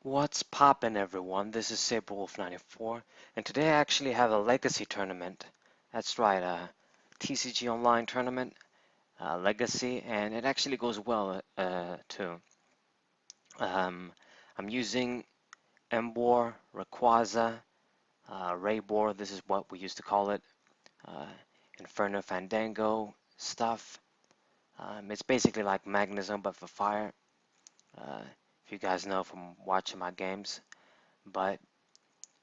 What's poppin', everyone? This is SaberWolf94, and today I actually have a legacy tournament. That's right, a TCG online tournament, legacy, and it actually goes well too. I'm using RayBoar, Rayquaza, RayBoar. This is what we used to call it. Uh, Inferno Fandango stuff. It's basically like Magnetism but for fire. If you guys know from watching my games, but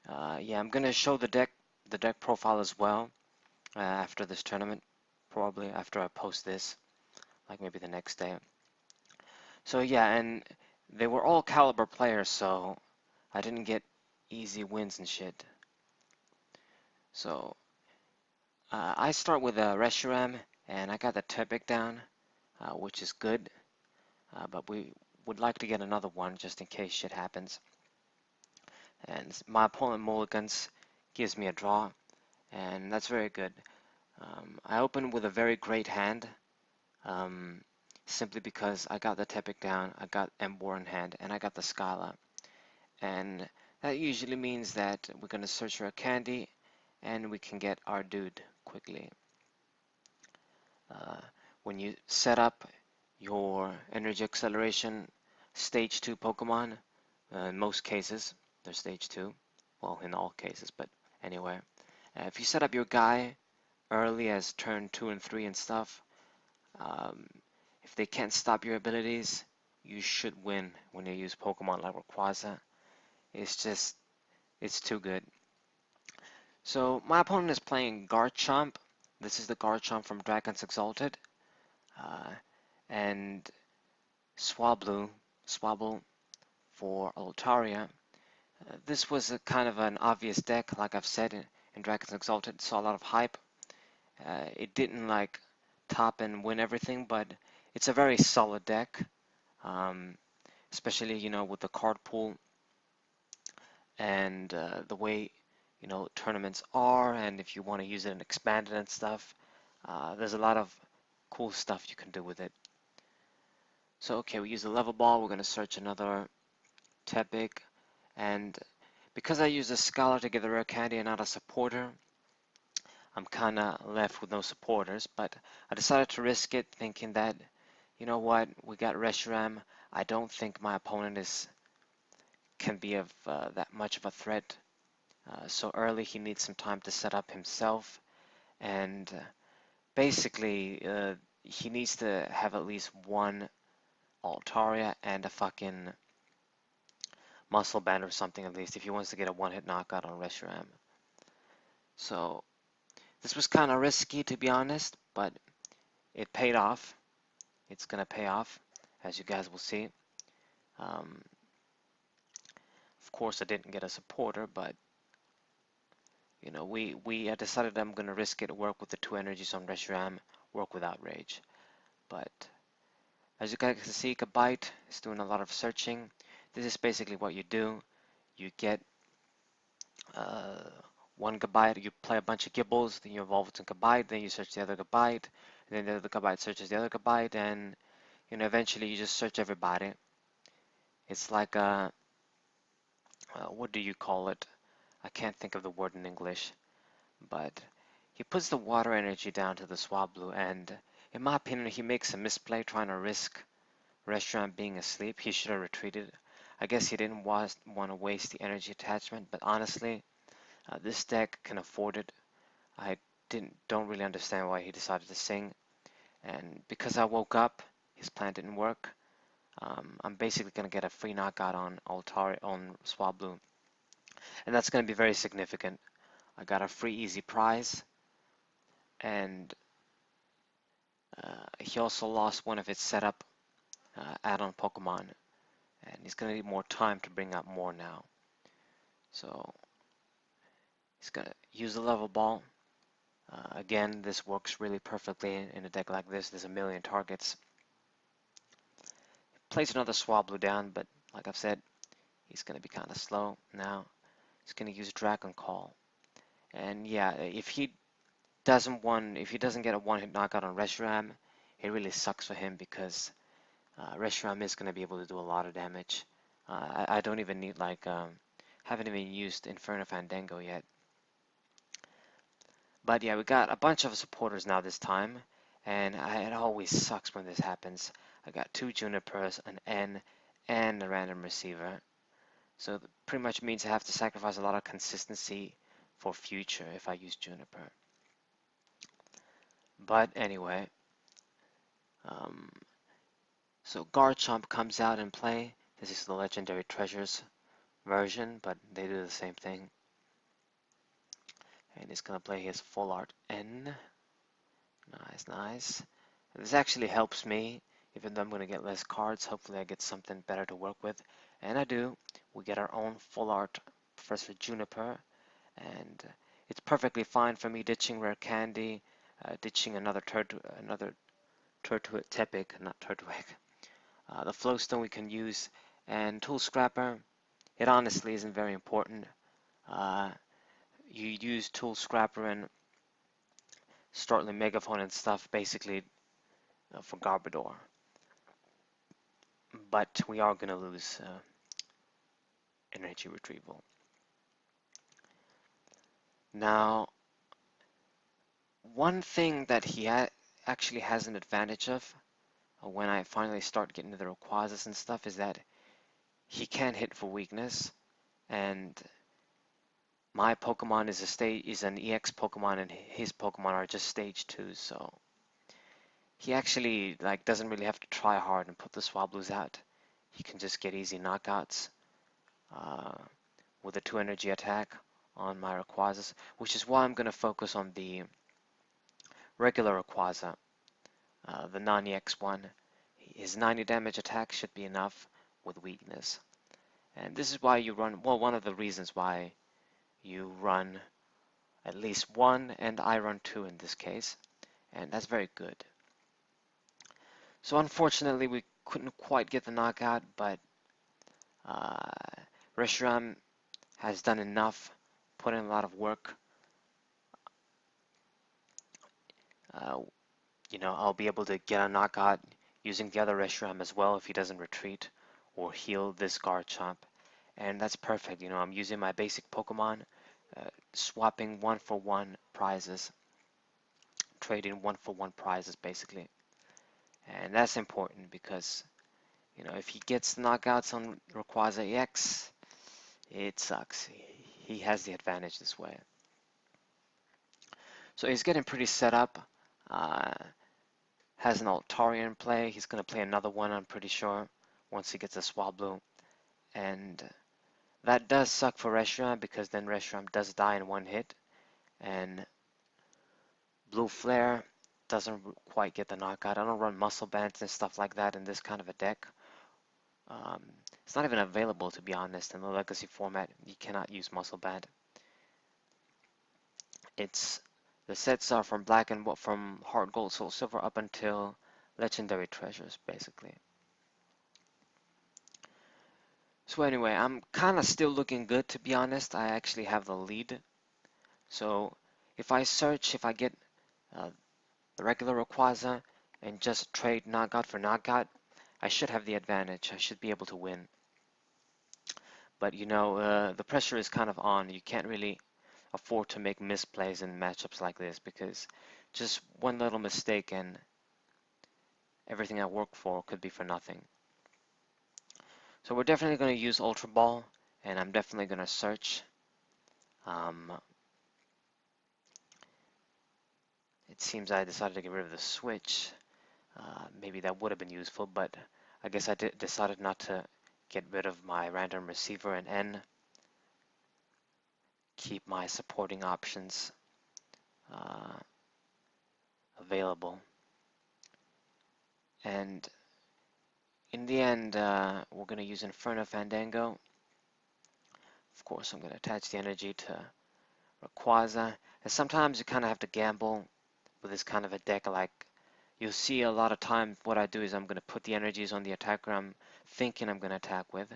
yeah, I'm gonna show the deck profile as well after this tournament, probably after I post this, like maybe the next day. So yeah, and they were all caliber players, so I didn't get easy wins and shit. So I start with a Reshiram, and I got the Tepic down, which is good, but we would like to get another one just in case shit happens. And my opponent mulligans gives me a draw, and that's very good. I opened with a very great hand, um, simply because I got the Tepic down, I got RayBoar in hand, and I got the Scala. And that usually means that we're going to search for a candy, and we can get our dude quickly. Uh, when you set up your energy acceleration stage 2 Pokemon, in most cases, they're stage 2. Well, in all cases, but anyway. If you set up your guy early as turn 2 and 3 and stuff, um, if they can't stop your abilities, you should win when you use Pokemon like Rayquaza. It's too good. So my opponent is playing Garchomp. This is the Garchomp from Dragon's Exalted. Uh, and Swablu, Swablu for Altaria. This was a kind of an obvious deck, like I've said in Dragon's Exalted. Saw a lot of hype. It didn't like top and win everything, but it's a very solid deck, especially with the card pool and the way tournaments are, and if you want to use it and expand it and stuff. There's a lot of cool stuff you can do with it. So okay, we use the level ball. We're going to search another Tepic, and because I use a Scholar to get the rare candy and not a supporter, I'm kind of left with no supporters, but I decided to risk it, thinking that, you know what, we got Reshiram. I don't think my opponent can be of that much of a threat. So early, he needs some time to set up himself, and basically, he needs to have at least one Altaria and a fucking Muscle Band or something at least if he wants to get a one-hit knockout on Reshiram. So this was kind of risky, to be honest, but it paid off. It's gonna pay off, as you guys will see. Of course, I didn't get a supporter, but we decided I'm gonna risk it, work with the two energies on Reshiram, work with Outrage. But as you guys can see, Gabite is doing a lot of searching. This is basically what you do. You get one Gabite, you play a bunch of Gibbles, then you evolve it to Gabite, then you search the other Gabite, and then the other Gabite searches the other Gabite, and eventually you just search everybody. It's like a what do you call it? I can't think of the word in English, but he puts the water energy down to the Swablu, and in my opinion, he makes a misplay trying to risk Reshiram being asleep. He should have retreated. I guess he didn't want to waste the energy attachment, but honestly, this deck can afford it. I don't really understand why he decided to sing, and because I woke up, his plan didn't work. I'm basically going to get a free knockout on Altari on Swablu, and that's going to be very significant. I got a free easy prize, and he also lost one of his setup add-on Pokemon, and he's going to need more time to bring up more now. So he's going to use the level ball. Again, this works really perfectly in a deck like this. There's a million targets. Plays another Swablu down, but like I've said, he's going to be kind of slow now. He's going to use Dragon Call. And yeah, if he doesn't get a one-hit knockout on Reshiram, it really sucks for him because Reshiram is going to be able to do a lot of damage. I don't even need like haven't even used Inferno Fandango yet. But yeah, we got a bunch of supporters now this time, and it always sucks when this happens. I got 2 Junipers, an N, and a random receiver. So it pretty much means I have to sacrifice a lot of consistency for future if I use Juniper. But anyway, um, so Garchomp comes out in play. This is the Legendary Treasures version, but they do the same thing. And he's gonna play his Full Art N. Nice, nice. This actually helps me, even though I'm gonna get less cards. Hopefully I get something better to work with. And I do. We get our own Full Art Professor Juniper, and it's perfectly fine for me ditching Rare Candy, ditching another Tepic, not Turtwig. The Flowstone we can use, and Tool Scrapper. It honestly isn't very important. Uh, you use Tool Scrapper and Startling Megaphone and stuff basically for Garbodor. But we are going to lose energy retrieval. Now, one thing that he actually has an advantage of when I finally start getting to the Rayquazas and stuff is that he can hit for weakness, and my Pokemon is an EX Pokemon, and his Pokemon are just stage 2, so he actually like doesn't really have to try hard and put the Swablues out. He can just get easy knockouts uh, with a 2 energy attack on my Rayquazas, which is why I'm going to focus on the regular Rayquaza, the non-EX one. His 90 damage attack should be enough with weakness. And this is why you run, well, one of the reasons why you run at least 1, and I run 2 in this case, and that's very good. So unfortunately we couldn't quite get the knockout, but Reshiram has done enough, put in a lot of work. You know, I'll be able to get a knockout using the other Reshiram as well if he doesn't retreat or heal this Garchomp. And that's perfect, you know, I'm using my basic Pokemon, swapping 1-for-1 prizes, trading 1-for-1 prizes basically. And that's important because, you know, if he gets knockouts on Rayquaza EX, it sucks. He has the advantage this way. So he's getting pretty set up. Has an Altarian play. He's going to play another one, I'm pretty sure, once he gets a Swablu. And that does suck for Reshiram because then Reshiram does die in one hit. And Blue Flare doesn't quite get the knockout. I don't run Muscle Bands and stuff like that in this kind of a deck. It's not even available, to be honest, in the Legacy format. You cannot use Muscle Band. The sets are from from Heart Gold, Soul Silver up until Legendary Treasures, basically. So anyway, I'm kind of still looking good, to be honest. I actually have the lead. So if I get the regular Rayquaza and just trade knockout for knockout, I should have the advantage. I should be able to win. But you know, the pressure is kind of on. You can't really afford to make misplays in matchups like this because just one little mistake and everything I work for could be for nothing. So we're definitely going to use Ultra Ball, and I'm definitely going to search. It seems I decided to get rid of the switch. Maybe that would have been useful, but I guess I decided not to get rid of my random receiver and N. Keep my supporting options available. And in the end, we're going to use Inferno Fandango. Of course, I'm going to attach the energy to Rayquaza. And sometimes you kind of have to gamble with this kind of a deck. Like, you'll see a lot of times what I do is I'm going to put the energies on the attacker I'm thinking I'm going to attack with,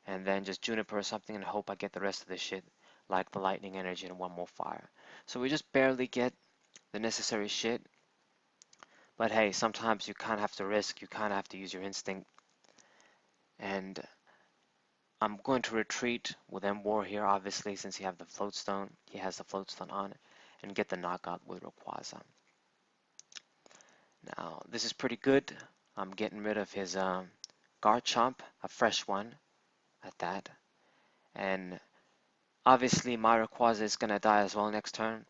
and then just Juniper or something and hope I get the rest of the shit, like the lightning energy and one more fire. So we just barely get the necessary shit. But hey, sometimes you kind of have to risk, you kind of have to use your instinct. And I'm going to retreat with RayBoar here, obviously, since he have the floatstone. He has the floatstone on, and get the knockout with Rayquaza. Now, this is pretty good. I'm getting rid of his Garchomp, a fresh one at that. And obviously, my Rayquaza is going to die as well next turn.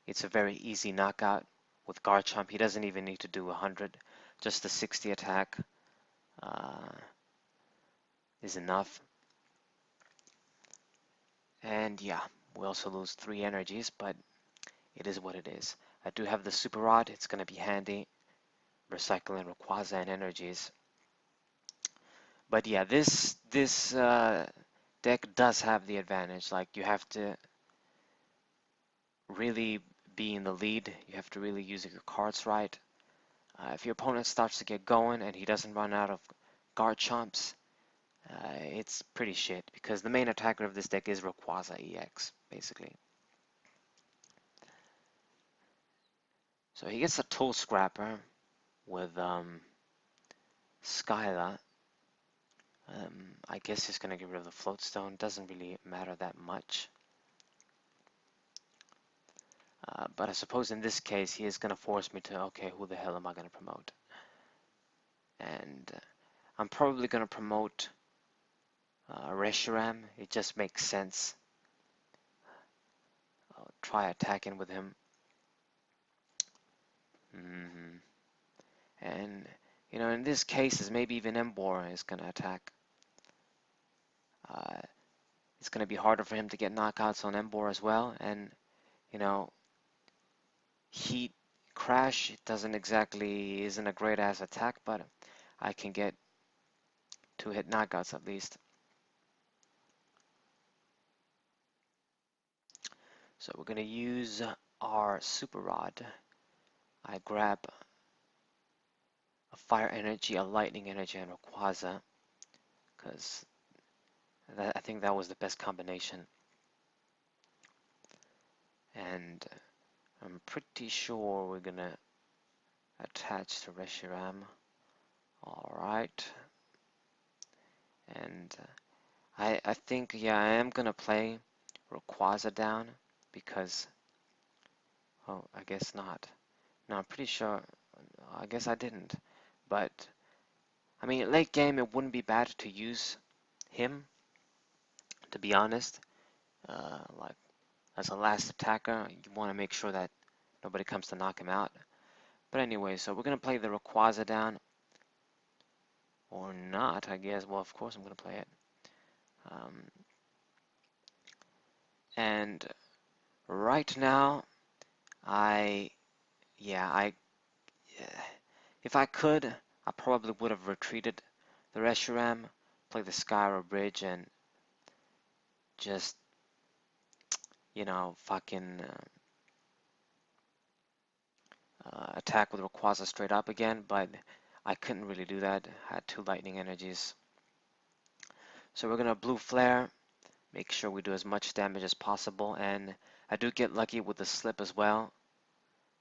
It's a very easy knockout with Garchomp. He doesn't even need to do 100. Just the 60 attack is enough. And yeah, we also lose 3 energies, but it is what it is. I do have the Super Rod. It's going to be handy. Recycling Rayquaza and energies. But yeah, this deck does have the advantage. Like, you have to really be in the lead. You have to really use your cards right. If your opponent starts to get going and he doesn't run out of Garchomps, it's pretty shit, because the main attacker of this deck is Rayquaza EX, basically. So he gets a Tool Scrapper with Skyla. I guess he's going to get rid of the Floatstone. Doesn't really matter that much. But I suppose in this case he is going to force me to, okay, who the hell am I going to promote? And I'm probably going to promote Reshiram. It just makes sense. I'll try attacking with him. And, you know, in this case, maybe even RayBoar is going to attack. It's going to be harder for him to get knockouts on RayBoar as well. And, you know, Heat Crash isn't a great ass attack, but I can get 2-hit knockouts at least. So we're going to use our Super Rod. I grab a Fire Energy, a Lightning Energy, and Rayquaza, because I think that was the best combination. And I'm pretty sure we're going to attach to Reshiram. Alright. And I think, yeah, I am going to play Rayquaza down, because, oh, I guess not. No, I'm pretty sure, I guess I didn't. But, I mean, late game, it wouldn't be bad to use him, to be honest. Like, as a last attacker, you want to make sure that nobody comes to knock him out. But anyway, so we're going to play the Rayquaza down. Or not, I guess. Well, of course I'm going to play it. And right now, if I could, I probably would have retreated the Reshiram, play the Skyra Bridge, and just, you know, fucking attack with Rayquaza straight up again, but I couldn't really do that. I had 2 lightning energies. So we're gonna Blue Flare, make sure we do as much damage as possible, and I do get lucky with the slip as well,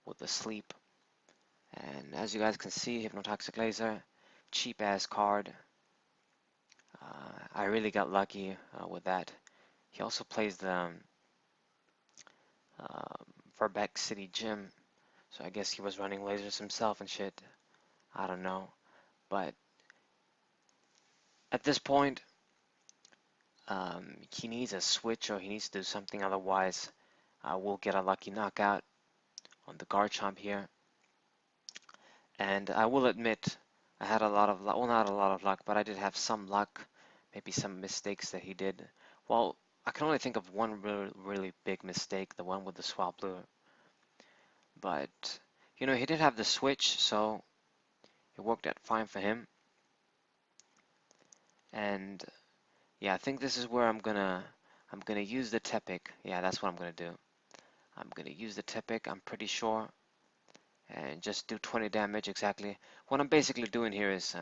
with the sleep. And as you guys can see, Hypnotoxic Laser, cheap ass card. I really got lucky with that. He also plays the Verbeck City Gym, so I guess he was running lasers himself and shit. I don't know, but at this point, he needs a switch, or he needs to do something, otherwise we'll get a lucky knockout on the Garchomp here. And I will admit, I had a lot of luck, well, not a lot of luck, but I did have some luck, maybe some mistakes that he did. Well, I can only think of one really big mistake, the one with the Swablu. But, you know, he did have the switch, so it worked out fine for him. And yeah, I think this is where I'm gonna use the Tepic. Yeah, that's what I'm gonna do. I'm gonna use the Tepic, I'm pretty sure, and just do 20 damage exactly. What I'm basically doing here is,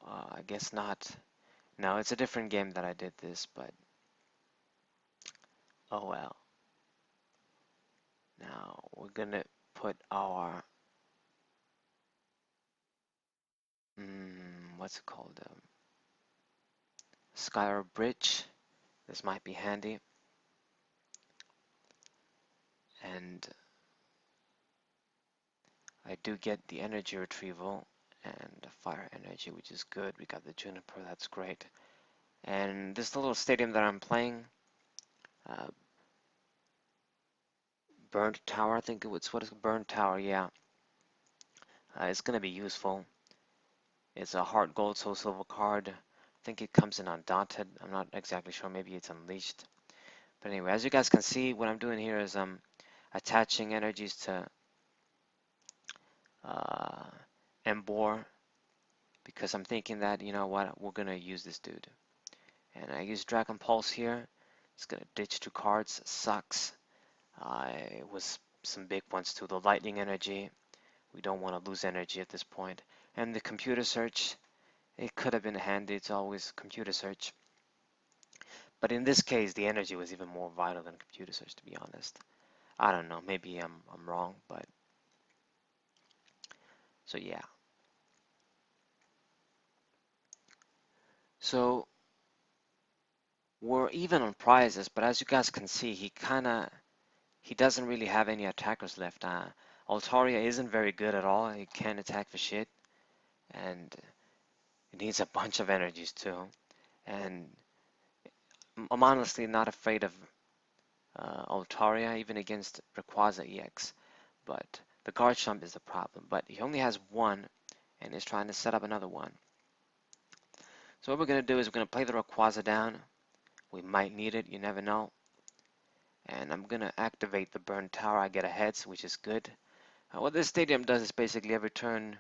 I guess not. No, it's a different game that I did this, but oh well. Now we're gonna put our what's it called? Sky or Bridge. This might be handy. And I do get the energy retrieval and fire energy, which is good. We got the Juniper, that's great. And this little stadium that I'm playing, uh, Burned Tower, I think it's what is Burned Tower, yeah. It's going to be useful. It's a Heart Gold Soul Silver card. I think it comes in Undaunted. I'm not exactly sure. Maybe it's Unleashed. But anyway, as you guys can see, what I'm doing here is I'm attaching energies to RayBoar because I'm thinking that, you know what, we're going to use this dude. And I use Dragon Pulse here. It's going to ditch 2 cards. Sucks. It was some big ones too. The Lightning Energy. We don't want to lose energy at this point. And the Computer Search. It could have been handy. It's always Computer Search. But in this case, the energy was even more vital than Computer Search, to be honest. I don't know. Maybe I'm wrong, but so yeah. So we're even on prizes, but as you guys can see, he doesn't really have any attackers left. Altaria isn't very good at all. He can't attack for shit, and it needs a bunch of energies too. And I'm honestly not afraid of Altaria, even against Rayquaza EX, but the Garchomp is the problem. But he only has one, and is trying to set up another one. So what we're going to do is we're going to play the Rayquaza down. We might need it, you never know. And I'm going to activate the Burn Tower. I get a heads, which is good. What this stadium does is basically every turn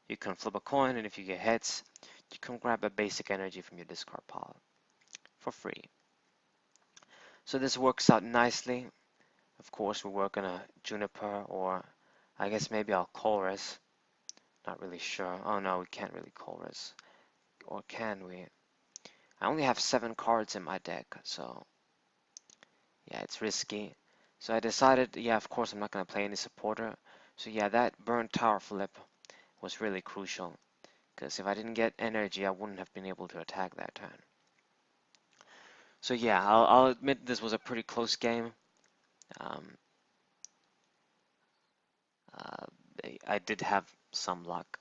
you can flip a coin, and if you get heads, you can grab a basic energy from your discard pile for free. So this works out nicely. Of course, we're working a Juniper, or I guess maybe I'll Colress. Not really sure. Oh no, we can't really Colress. Or can we? I only have 7 cards in my deck, so yeah, it's risky. So I decided, yeah, of course I'm not going to play any supporter. So yeah, that Burn Tower flip was really crucial, because if I didn't get energy, I wouldn't have been able to attack that turn. So yeah, I'll admit this was a pretty close game. Um, uh, I did have some luck,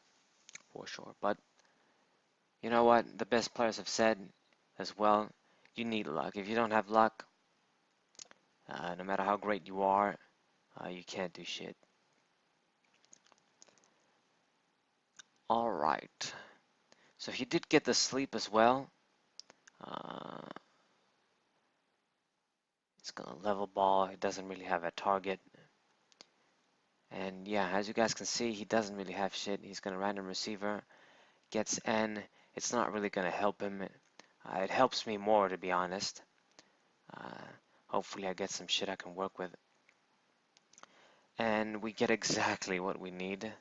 for sure. But you know what? The best players have said as well, you need luck. If you don't have luck, no matter how great you are, you can't do shit. Alright. So he did get the sleep as well. It's gonna level ball. He doesn't really have a target. And yeah, as you guys can see, he doesn't really have shit. He's gonna random receiver. Gets N. It's not really gonna help him. It helps me more, to be honest. Hopefully I get some shit I can work with. And we get exactly what we need.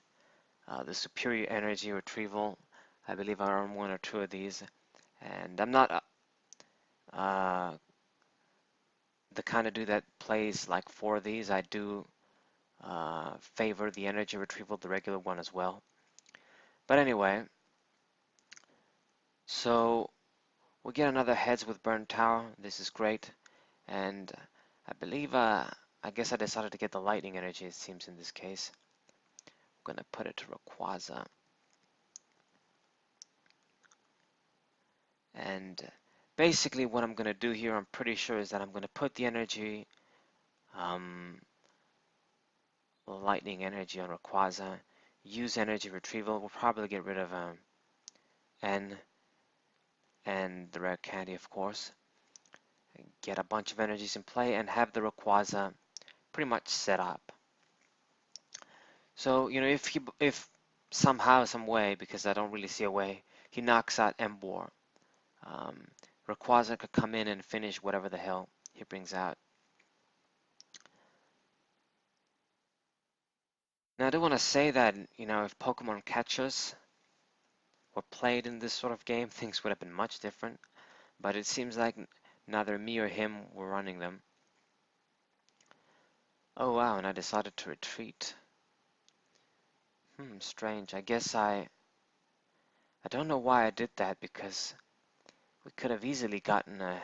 The superior energy retrieval. I believe I earned 1 or 2 of these. And I'm not the kind of dude that plays like 4 of these. I do favor the energy retrieval, the regular one as well. But anyway, so we get another heads with Burn Tower. This is great. And I believe, I guess I decided to get the lightning energy, it seems, in this case. I'm going to put it to Rayquaza. And basically what I'm going to do here, I'm pretty sure, is that I'm going to put the energy, lightning energy on Rayquaza, use energy retrieval. We'll probably get rid of N and the rare candy, of course. Get a bunch of energies in play and have the Rayquaza pretty much set up. So, you know, if somehow, some way, because I don't really see a way, he knocks out RayBoar, Rayquaza could come in and finish whatever the hell he brings out. Now, I do want to say that, you know, if Pokemon catchers were played in this sort of game, things would have been much different. But it seems like neither me or him were running them. Oh wow, and I decided to retreat. Strange. I guess I don't know why I did that, because We could have easily gotten a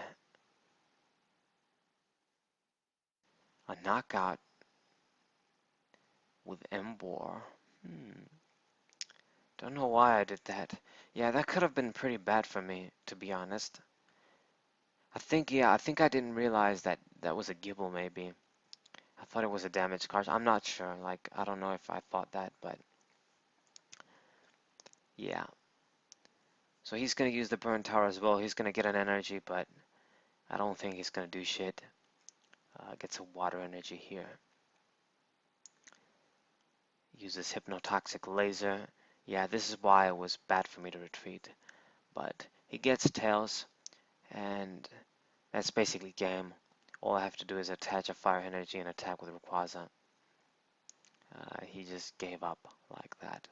knockout with RayBoar. Don't know why I did that. Yeah, that could have been pretty bad for me, to be honest. I think I didn't realize that that was a Gibble, maybe. I thought it was a damage card. I'm not sure. Like, I don't know if I thought that, but yeah. So he's going to use the burn tower as well. He's going to get an energy, but I don't think he's going to do shit. Gets a water energy here. Uses hypnotoxic laser. Yeah, this is why it was bad for me to retreat. But he gets tails, and that's basically game. All I have to do is attach a fire energy and attack with Rayquaza. He just gave up like that.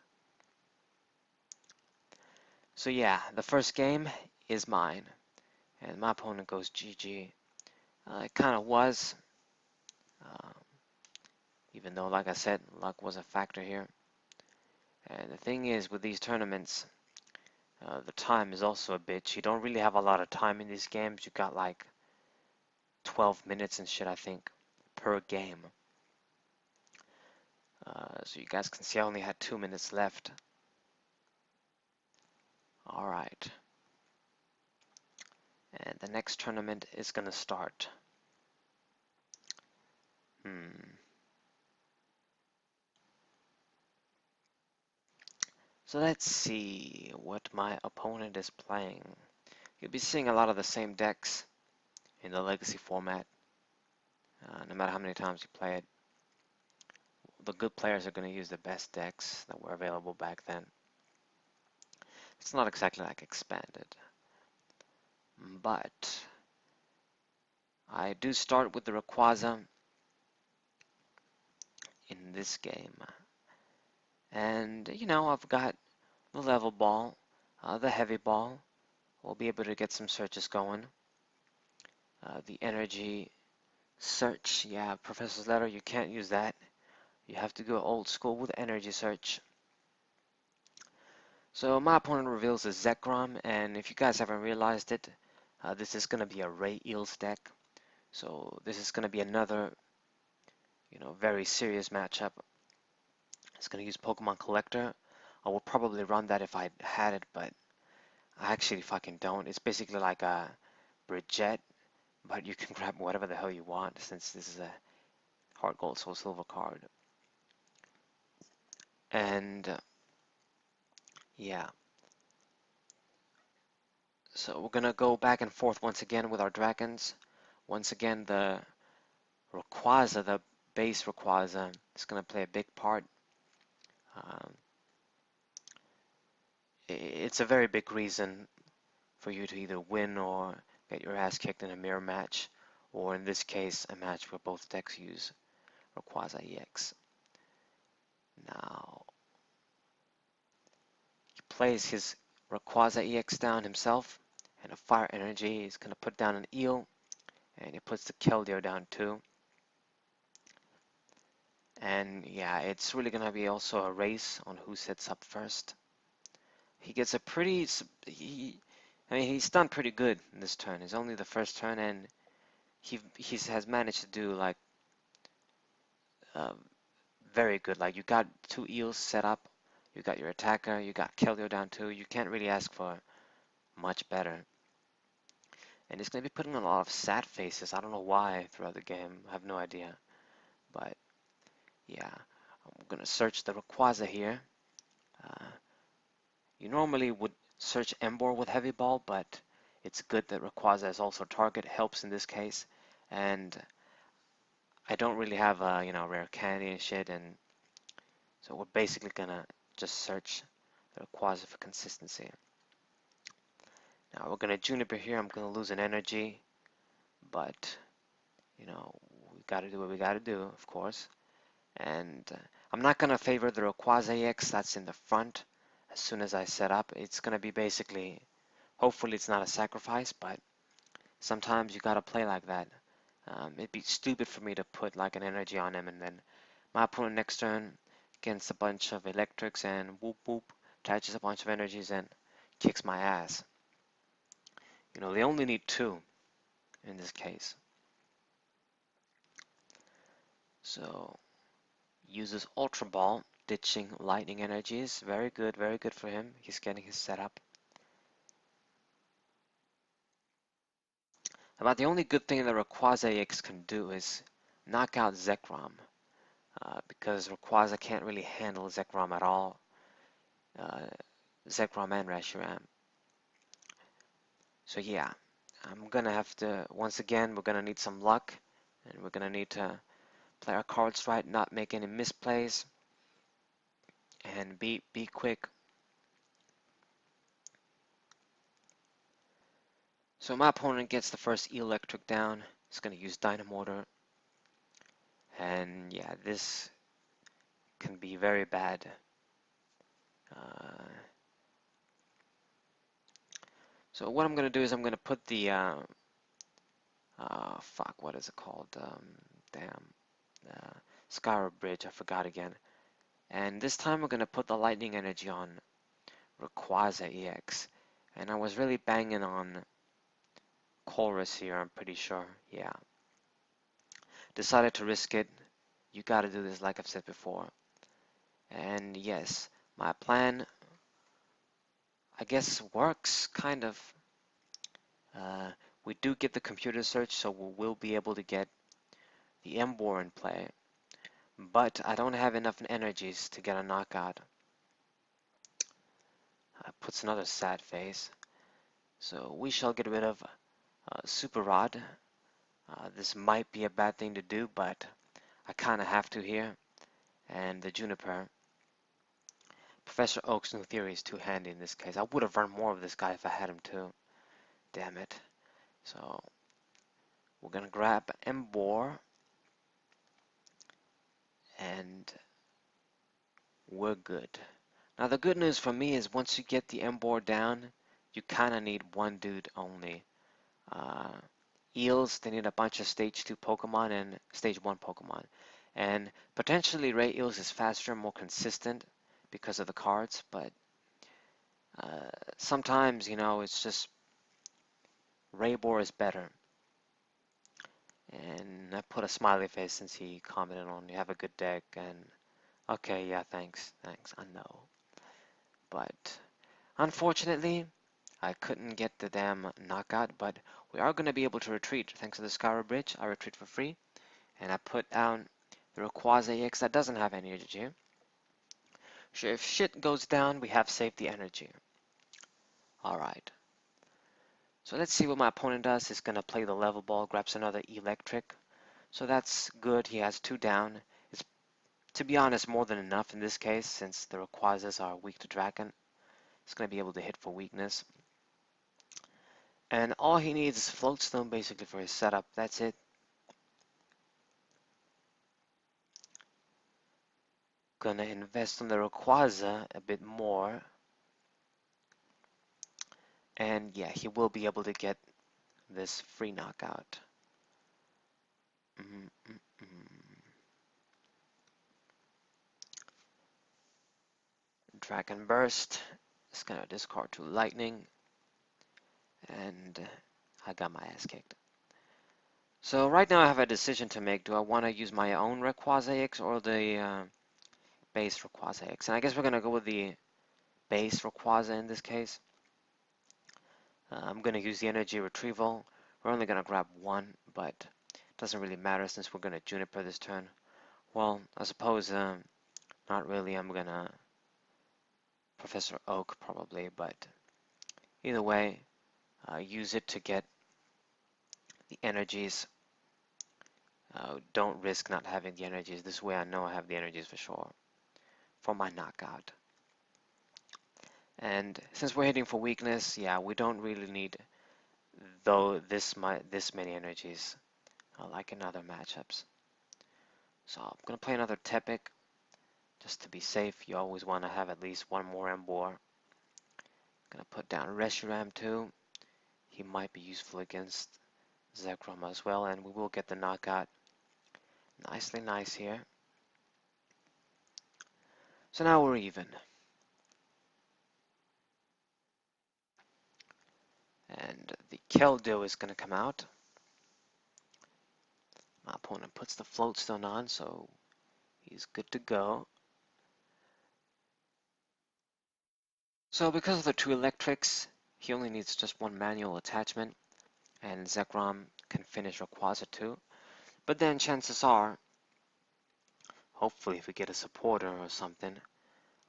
So yeah, the first game is mine, and my opponent goes GG. It kind of was, uh, even though, like I said, luck was a factor here. And the thing is, with these tournaments, the time is also a bitch. You don't really have a lot of time in these games. You got like 12 minutes and shit, I think, per game. So you guys can see I only had 2 minutes left. Alright. And the next tournament is gonna start. So let's see what my opponent is playing. You'll be seeing a lot of the same decks in the Legacy format, no matter how many times you play it. The good players are going to use the best decks that were available back then. It's not exactly like expanded, but I do start with the Rayquaza in this game. And, you know, I've got the level ball, the heavy ball. We'll be able to get some searches going. The energy search, yeah, Professor's Letter, you can't use that. You have to go old school with energy search. So my opponent reveals a Zekrom, and if you guys haven't realized it, this is going to be a Ray Eels deck. So this is going to be another, you know, very serious matchup. It's going to use Pokemon Collector. I would probably run that if I had it, but I actually fucking don't. It's basically like a Bridget, but you can grab whatever the hell you want since this is a Heart Gold Soul Silver card. And yeah, so we're gonna go back and forth once again with our dragons. Once again, the Rayquaza, the base Rayquaza, is gonna play a big part. Um, it's a very big reason for you to either win or get your ass kicked in a mirror match, or in this case, a match where both decks use Rayquaza EX. Now, he plays his Rayquaza EX down himself, and a fire energy. He's gonna put down an eel, and he puts the Keldeo down too. And yeah, it's really gonna be also a race on who sets up first. He gets a pretty, I mean, he's done pretty good in this turn. It's only the first turn, and he has managed to do like uh, very good. Like you got 2 eels set up, you got your attacker, you got Keldeo down too. You can't really ask for much better. And he's gonna be putting on a lot of sad faces. I don't know why throughout the game. I have no idea. But yeah, I'm gonna search the Rayquaza here. Uh, you normally would search RayBoar with Heavy Ball, but it's good that Rayquaza is also target, helps in this case. And I don't really have you know, rare candy and shit, and so we're basically gonna just search the Rayquaza for consistency. Now we're gonna Juniper here. I'm gonna lose an energy, but you know, we gotta do what we gotta do, of course. And I'm not gonna favor the Rayquaza EX that's in the front. As soon as I set up, it's gonna be basically, hopefully it's not a sacrifice, but sometimes you gotta play like that. It'd be stupid for me to put like an energy on him, and then my opponent next turn against a bunch of electrics and whoop whoop attaches a bunch of energies and kicks my ass. They only need 2 in this case. So uses Ultra Ball, ditching lightning energies. Very good for him. He's getting his setup. About the only good thing that Rayquaza EX can do is knock out Zekrom, because Rayquaza can't really handle Zekrom at all. Zekrom and Reshiram. So yeah, I'm gonna have to, once again, we're gonna need some luck, and we're gonna need to play our cards right, not make any misplays, and be quick. So my opponent gets the first electric down. He's gonna use Dynamotor, and yeah, this can be very bad. So what I'm gonna do is I'm gonna put the what is it called? Skyward Bridge. I forgot again. And this time we're gonna put the lightning energy on Rayquaza EX. And I was really banging on Chorus here, I'm pretty sure. Yeah. Decided to risk it. You gotta do this like I've said before. And yes, my plan, I guess, works, kind of. We do get the computer search, so we will be able to get the RayBoar in play. But I don't have enough energies to get a knockout. Puts another sad face. So we shall get rid of Super Rod. This might be a bad thing to do, but I kind of have to here. And the Juniper. Professor Oak's new theory is too handy in this case. I would have run more of this guy if I had him too. Damn it. So we're going to grab RayBoar. And we're good. Now the good news for me is once you get the RayBoar down, you kind of need one dude only. Eels, they need a bunch of stage 2 Pokemon and stage 1 Pokemon. And potentially Ray Eels is faster, more consistent because of the cards, but sometimes, it's just RayBoar is better. And I put a smiley face since he commented on you have a good deck, and okay, yeah, thanks, I know. But unfortunately, I couldn't get the damn knockout, but we are going to be able to retreat thanks to the Skyward Bridge. I retreat for free, and I put down the Rayquaza EX that doesn't have any energy. So if shit goes down, we have saved the energy. Alright. So let's see what my opponent does. He's going to play the level ball, grabs another electric. So that's good. He has 2 down. It's, to be honest, more than enough in this case, since the Rayquazas are weak to Dragon. He's going to be able to hit for weakness. And all he needs is Float Stone basically for his setup. That's it. Gonna invest on the Rayquaza a bit more. And yeah, he will be able to get this free knockout. Dragon Burst. It's gonna discard to Lightning. And I got my ass kicked. So right now I have a decision to make. Do I want to use my own Rayquaza EX or the base Rayquaza EX? And I guess we're going to go with the base Rayquaza in this case. I'm going to use the energy retrieval. We're only going to grab 1, but it doesn't really matter since we're going to Juniper this turn. Well, I suppose not really. I'm going to Professor Oak probably, but either way, use it to get the energies. Don't risk not having the energies. This way I know I have the energies for sure for my knockout. And since we're hitting for weakness, yeah, we don't really need this many energies like in other matchups. So I'm gonna play another Tepic just to be safe. You always want to have at least one more RayBoar. Gonna put down Reshiram too. He might be useful against Zekrom as well, and we will get the knockout. Nicely nice here. So now we're even. And the Keldeo is going to come out. My opponent puts the float stone on, so he's good to go. So because of the two electrics, he only needs just one manual attachment, and Zekrom can finish Rayquaza too. But then chances are, hopefully if we get a supporter or something,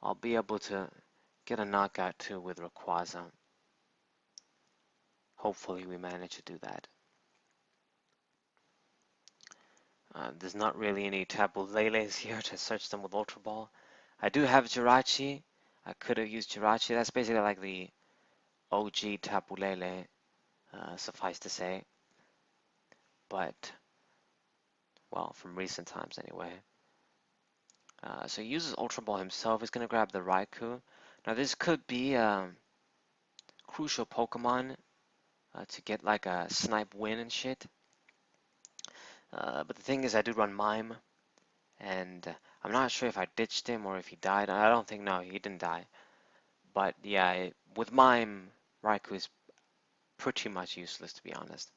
I'll be able to get a knockout too with Rayquaza. Hopefully we manage to do that. There's not really any Tapu Leles here to search them with Ultra Ball. I do have Jirachi. I could have used Jirachi. That's basically like the OG Tapu Lele, suffice to say. But, well, from recent times anyway. So he uses Ultra Ball himself. He's going to grab the Raikou. Now this could be a crucial Pokemon to get like a snipe win and shit. But the thing is, I do run Mime, and I'm not sure if I ditched him or if he died. I don't think, no, he didn't die. But yeah, with Mime, Raikou is pretty much useless, to be honest.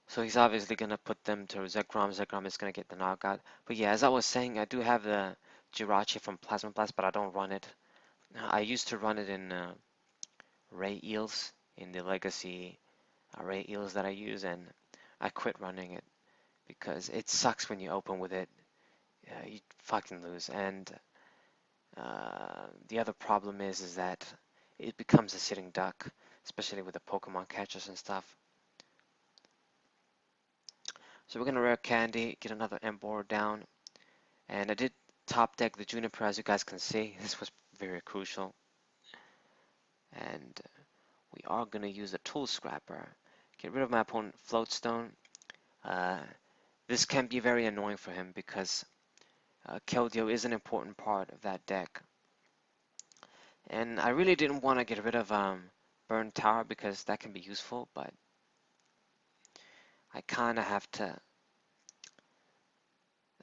So he's obviously going to put them to Zekrom. Zekrom is going to get the knockout. But yeah, as I was saying, I do have the Jirachi from Plasma Blast, but I don't run it. I used to run it in Ray Eels, in the Legacy Ray Eels that I use, and I quit running it because it sucks when you open with it. You fucking lose. And the other problem is that it becomes a sitting duck, especially with the Pokemon catchers and stuff. So we're going to rare candy, get another Emboar down, and I did top deck the Juniper, as you guys can see. This was very crucial. And we are going to use a Tool Scrapper. Get rid of my opponent Floatstone. This can be very annoying for him because Keldeo is an important part of that deck. And I really didn't want to get rid of Burn Tower because that can be useful, but I kind of have to.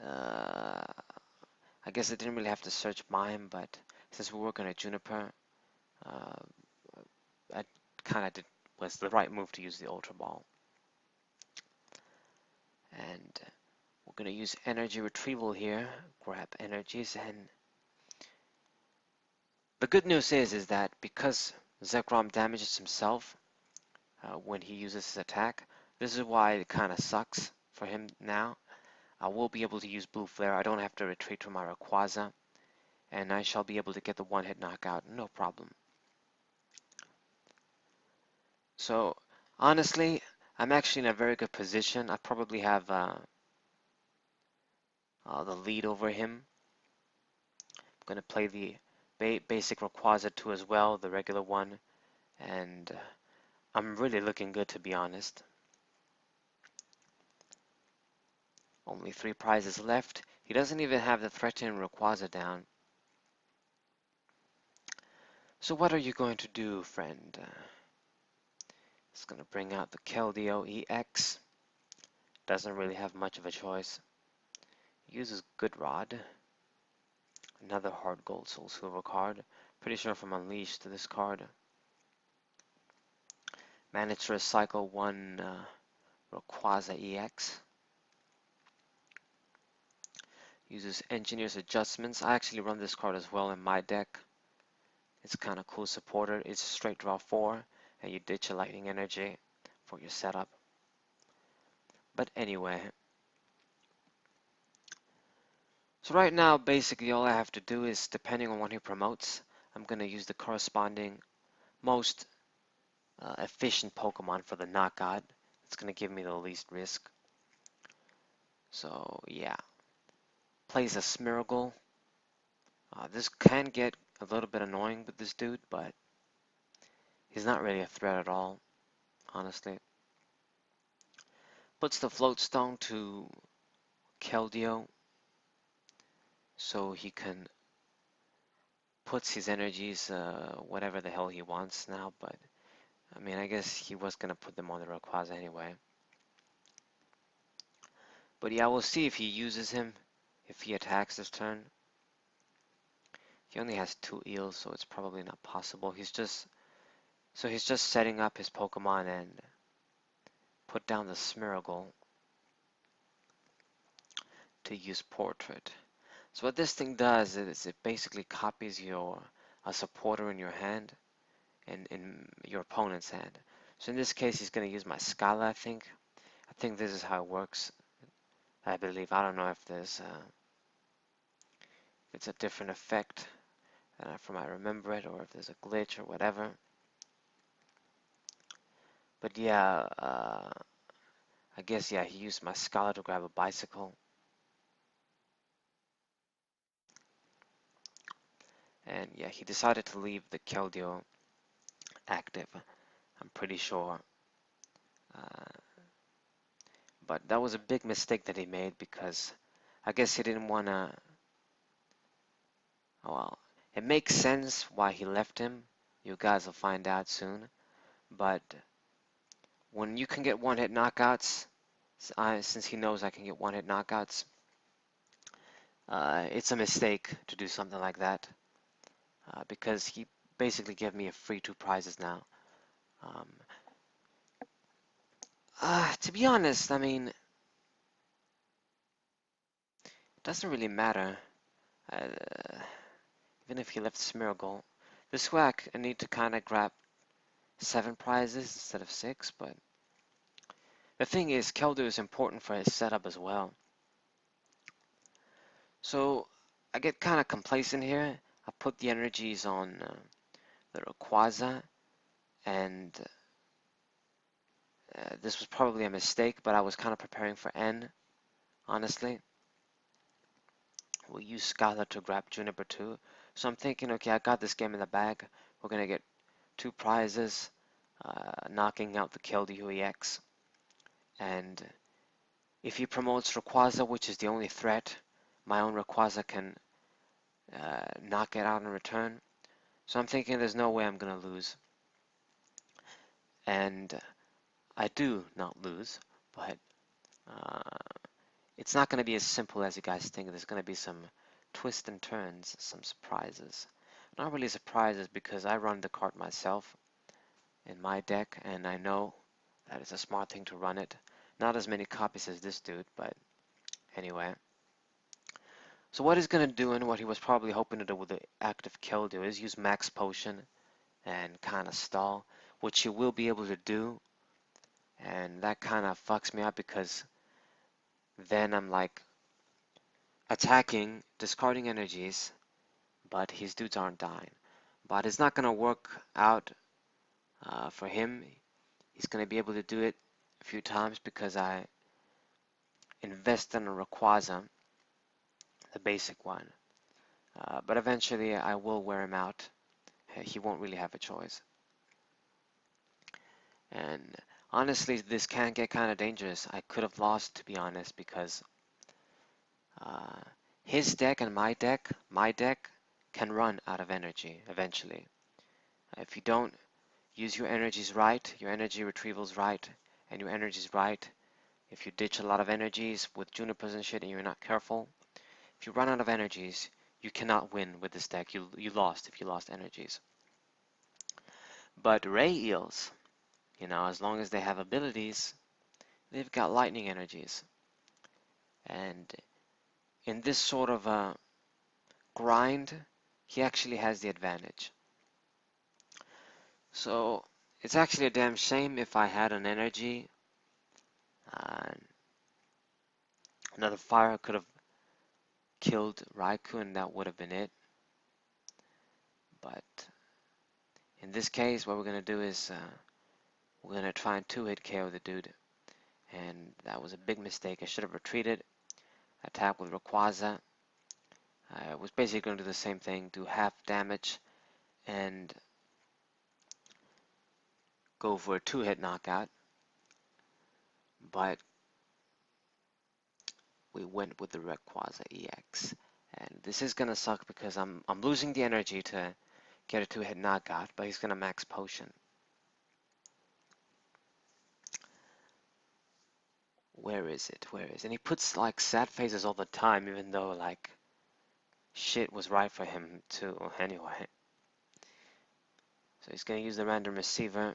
I guess I didn't really have to search Mime, but since we're working at Juniper, I kind of was the right move to use the Ultra Ball. And we're going to use Energy Retrieval here, grab energies, and the good news is that because Zekrom damages himself when he uses his attack, this is why it kind of sucks for him now. I will be able to use Blue Flare. I don't have to retreat to my Rayquaza, and I shall be able to get the one-hit knockout, no problem. So, honestly, I'm actually in a very good position. I probably have the lead over him. I'm going to play the basic Rayquaza 2 as well, the regular one, and I'm really looking good, to be honest. Only 3 prizes left. He doesn't even have the threatening Rayquaza down. So what are you going to do, friend? It's going to bring out the Keldeo EX. Doesn't really have much of a choice. Uses Good Rod. Another Hard Gold Soul Silver card. Pretty sure from Unleashed to this card. Managed to recycle one Rayquaza EX. Uses Engineer's Adjustments. I actually run this card as well in my deck. It's kind of cool supporter. It's straight draw 4, and you ditch a Lightning Energy for your setup. But anyway. So right now, basically all I have to do is, depending on what he promotes, I'm going to use the corresponding most efficient Pokemon for the knockout. It's going to give me the least risk. So yeah. Plays a Smeargle. This can get a little bit annoying with this dude, but he's not really a threat at all, honestly. Puts the Float Stone to Keldeo so he can puts his energies whatever the hell he wants now, but I mean, I guess he was gonna put them on the Rayquaza anyway. But yeah, we'll see if he uses him, if he attacks this turn. He only has 2 eels, so it's probably not possible. He's just So he's just setting up his Pokemon and put down the Smeargle to use Portrait. So what this thing does is it basically copies a supporter in your hand and in your opponent's hand. So in this case, he's going to use my Scala, I think. I think this is how it works. I believe. I don't know if it's a different effect from I remember it, or if there's a glitch or whatever. But yeah, I guess yeah, he used my Scala to grab a bicycle. And yeah, he decided to leave the Keldeo active, I'm pretty sure. Uh, but that was a big mistake that he made because I guess he didn't want to. Well, it makes sense why he left him. You guys will find out soon. But when you can get one-hit knockouts, since he knows I can get one-hit knockouts, it's a mistake to do something like that because he basically gave me a free 2 prizes now. Um, to be honest, I mean, it doesn't really matter. Uh, Even if he left Smeargle, this way I need to kind of grab 7 prizes instead of 6, but the thing is, Keldeo is important for his setup as well. So I get kind of complacent here. I put the energies on the Rayquaza, and this was probably a mistake, but I was kind of preparing for N, honestly. We'll use Skylar to grab Juniper too. So I'm thinking, okay, I got this game in the bag. We're going to get 2 prizes, knocking out the Keldeo EX. And if he promotes Rayquaza, which is the only threat, my own Rayquaza can knock it out in return. So I'm thinking there's no way I'm going to lose. And I do not lose, but uh, it's not going to be as simple as you guys think. There's going to be some twists and turns, some surprises. Not really surprises because I run the card myself in my deck, and I know that it's a smart thing to run it. Not as many copies as this dude, but anyway. So what he's going to do, and what he was probably hoping to do with the active Keldeo, is use Max Potion and kind of stall, which he will be able to do. And that kind of fucks me up because then I'm like attacking, discarding energies, but his dudes aren't dying. But it's not going to work out for him. He's going to be able to do it a few times because I invest in a Rayquaza, the basic one. But eventually I will wear him out. He won't really have a choice. And honestly, this can get kind of dangerous. I could have lost, to be honest, because uh, his deck and my deck can run out of energy eventually. If you don't use your energies right, your energy retrievals right, and your energies right, if you ditch a lot of energies with Junipers and shit and you're not careful, if you run out of energies, you cannot win with this deck. You lost if you lost energies. But Ray Eels, as long as they have abilities, they've got lightning energies. And in this sort of a grind, he actually has the advantage. So it's actually a damn shame if I had an energy. Another fire could have killed Raikou and that would have been it. But in this case, what we're going to do is we're going to try and 2-hit KO the dude. And that was a big mistake. I should have retreated, attacked with Rayquaza. I was basically going to do the same thing, do half damage, and go for a 2-hit knockout. But we went with the Rayquaza EX. And this is going to suck because I'm losing the energy to get a 2-hit knockout, but he's going to max potion. Where is it? Where is it? And he puts like sad faces all the time, even though like shit was right for him too anyway. So he's going to use the random receiver.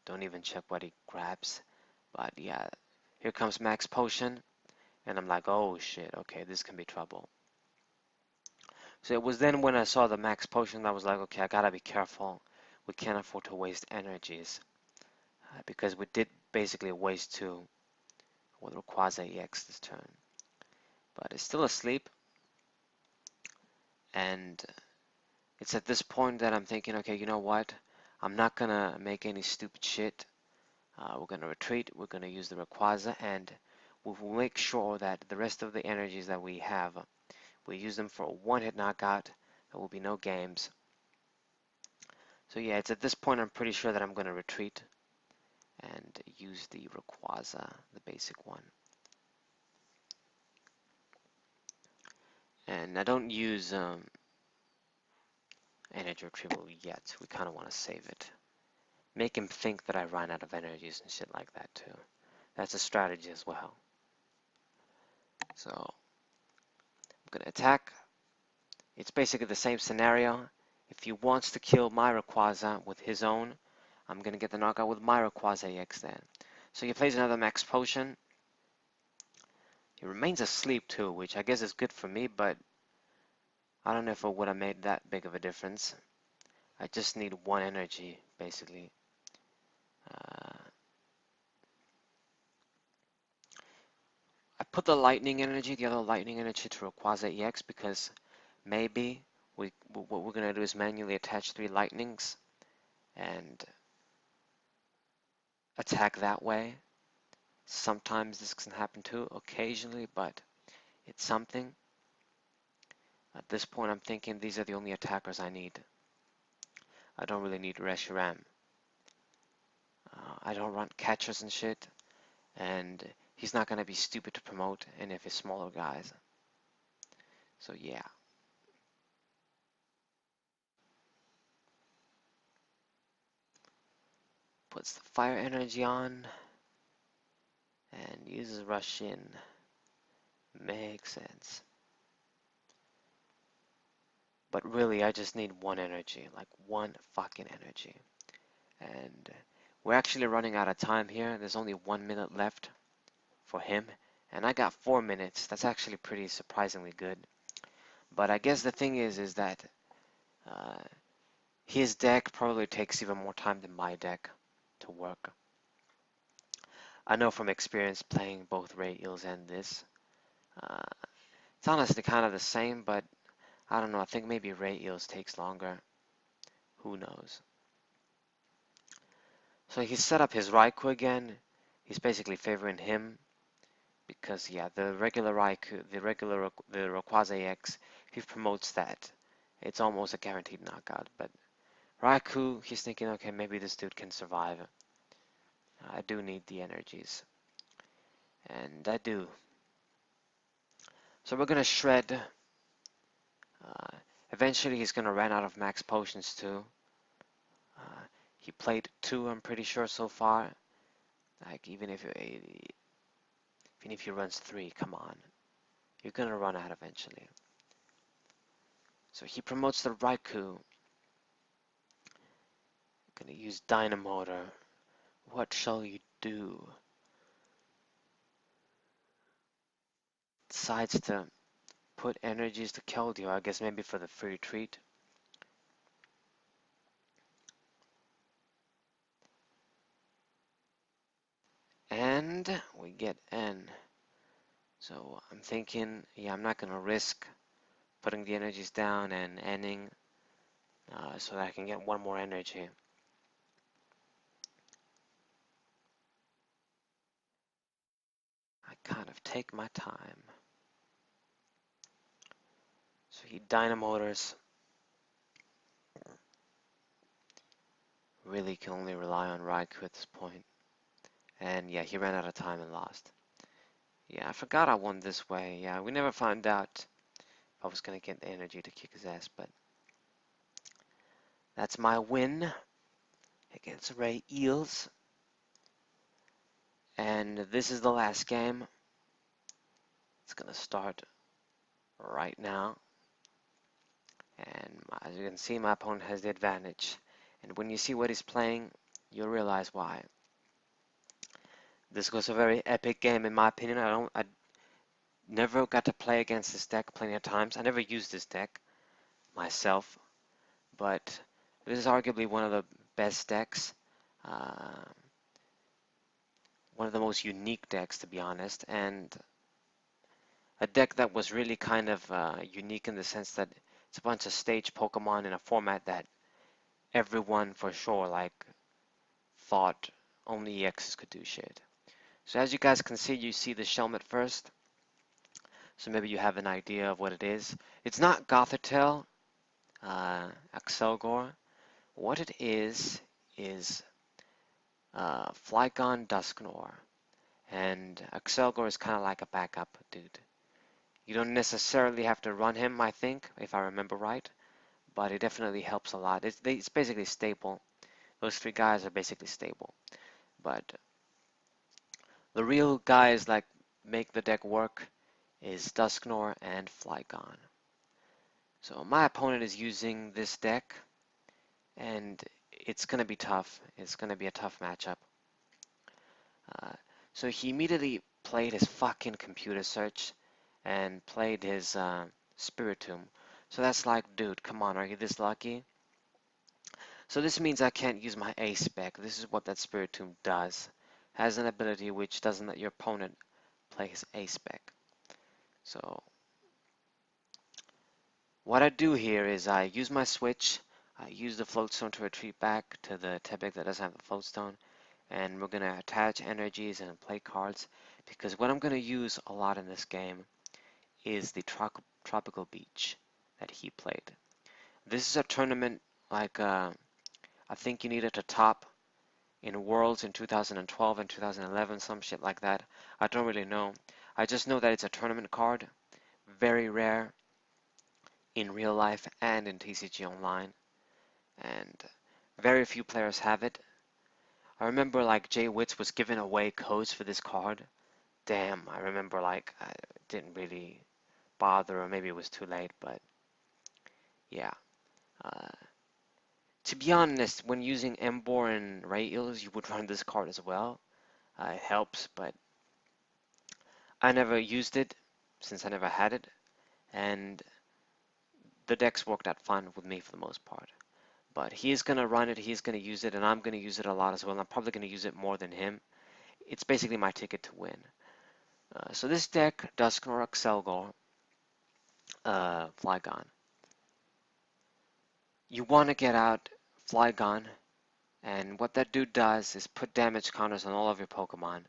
Don't even check what he grabs. But yeah, here comes Max Potion. And I'm like, oh shit, okay, this can be trouble. So it was then when I saw the Max Potion that I was like, okay, I gotta be careful. We can't afford to waste energies. Because we did basically waste 2 with Rayquaza EX this turn. But it's still asleep. And it's at this point that I'm thinking, okay, you know what? I'm not gonna make any stupid shit. We're gonna retreat. We're gonna use the Rayquaza, and we'll make sure that the rest of the energies that we have, we use them for a one-hit knockout. There will be no games. So yeah, it's at this point I'm pretty sure that I'm gonna retreat and use the Rayquaza, the basic one. And I don't use energy retrieval yet. We kind of want to save it. Make him think that I ran out of energies and shit like that too. That's a strategy as well. So I'm gonna attack. It's basically the same scenario. If he wants to kill my Rayquaza with his own, I'm gonna get the knockout with my Rayquaza EX then. So he plays another Max Potion. He remains asleep too, which I guess is good for me, but I don't know if it would have made that big of a difference. I just need 1 energy, basically. I put the lightning energy, the other lightning energy to Rayquaza EX because maybe what we're going to do is manually attach 3 lightnings and attack that way. Sometimes this can happen too, occasionally, but it's something. At this point I'm thinking these are the only attackers I need. I don't really need Reshiram. I don't run catchers and shit, and he's not going to be stupid to promote any of his smaller guys. So yeah. Puts the fire energy on and uses rush in. Makes sense. But really, I just need 1 energy, like 1 fucking energy. And we're actually running out of time here. There's only 1 minute left for him, and I got 4 minutes. That's actually pretty surprisingly good. But I guess the thing is that his deck probably takes even more time than my deck to work. I know from experience playing both Ray Eels and this. It's honestly kind of the same, but I don't know. I think maybe Ray Eels takes longer. Who knows? So he set up his Raikou again. He's basically favoring him because yeah, the regular Raikou, the Rayquaza EX, if he promotes that, it's almost a guaranteed knockout. But Raikou, he's thinking, okay, maybe this dude can survive. I do need the energies, and I do. So we're gonna shred. Eventually, he's gonna run out of max potions too. He played 2, I'm pretty sure so far. Like even if he runs 3, come on, you're gonna run out eventually. So he promotes the Raikou. Gonna use Dynamotor. What shall you do? Decides to put energies to Keldeo, I guess maybe for the free treat. And we get N. So I'm thinking, yeah, I'm not gonna risk putting the energies down and ending so that I can get 1 more energy. I kind of take my time. So he Dynamotors. Really can only rely on Raikou at this point. And yeah, he ran out of time and lost. Yeah, I forgot I won this way. Yeah, we never found out if I was going to get the energy to kick his ass, but that's my win against Ray Eels. And this is the last game. It's going to start right now. And As you can see, my opponent has the advantage. And when you see what he's playing, you'll realize why. This was a very epic game in my opinion. I never got to play against this deck plenty of times. I never used this deck myself, but this is arguably one of the best decks. Uh, one of the most unique decks, to be honest, and a deck that was really kind of unique in the sense that it's a bunch of stage Pokemon in a format that everyone for sure thought only EXs could do shit. So as you guys can see, you see the Shelmet first. So maybe you have an idea of what it is. It's not Gothitelle, Axelgor. What it is Flygon Dusknoir. And Axelgor is kind of like a backup dude. You don't necessarily have to run him, I think, if I remember right, but it definitely helps a lot. It's basically stable. Those three guys are basically stable. But the real guys like make the deck work is Dusknoir and Flygon. So my opponent is using this deck, and it's going to be tough. It's going to be a tough matchup. So he immediately played his fucking computer search and played his Spiritomb. So that's like, dude, come on, are you this lucky? So this means I can't use my A spec. This is what that Spiritomb does. Has an ability which doesn't let your opponent play his A spec. So what I do here is I use my switch, I use the floatstone to retreat back to the Tepig that doesn't have the floatstone, and we're going to attach energies and play cards, because what I'm going to use a lot in this game is the Tropical Beach that he played. This is a tournament like I think you needed to top in Worlds in 2012 and 2011, some shit like that. I don't really know. I just know that it's a tournament card, very rare in real life and in TCG Online, and very few players have it. I remember like Jay Witz was giving away codes for this card. Damn, I remember like I didn't really bother, or maybe it was too late, but yeah. Uh, to be honest, when using Embor and Ray Eels, you would run this card as well. It helps, but I never used it since I never had it, and the decks worked out fine with me for the most part. But he's going to run it, he's going to use it, and I'm going to use it a lot as well. I'm probably going to use it more than him. It's basically my ticket to win. So this deck, Dusknoir, Axelgor, Flygon. You want to get out Flygon, and what that dude does is put damage counters on all of your Pokemon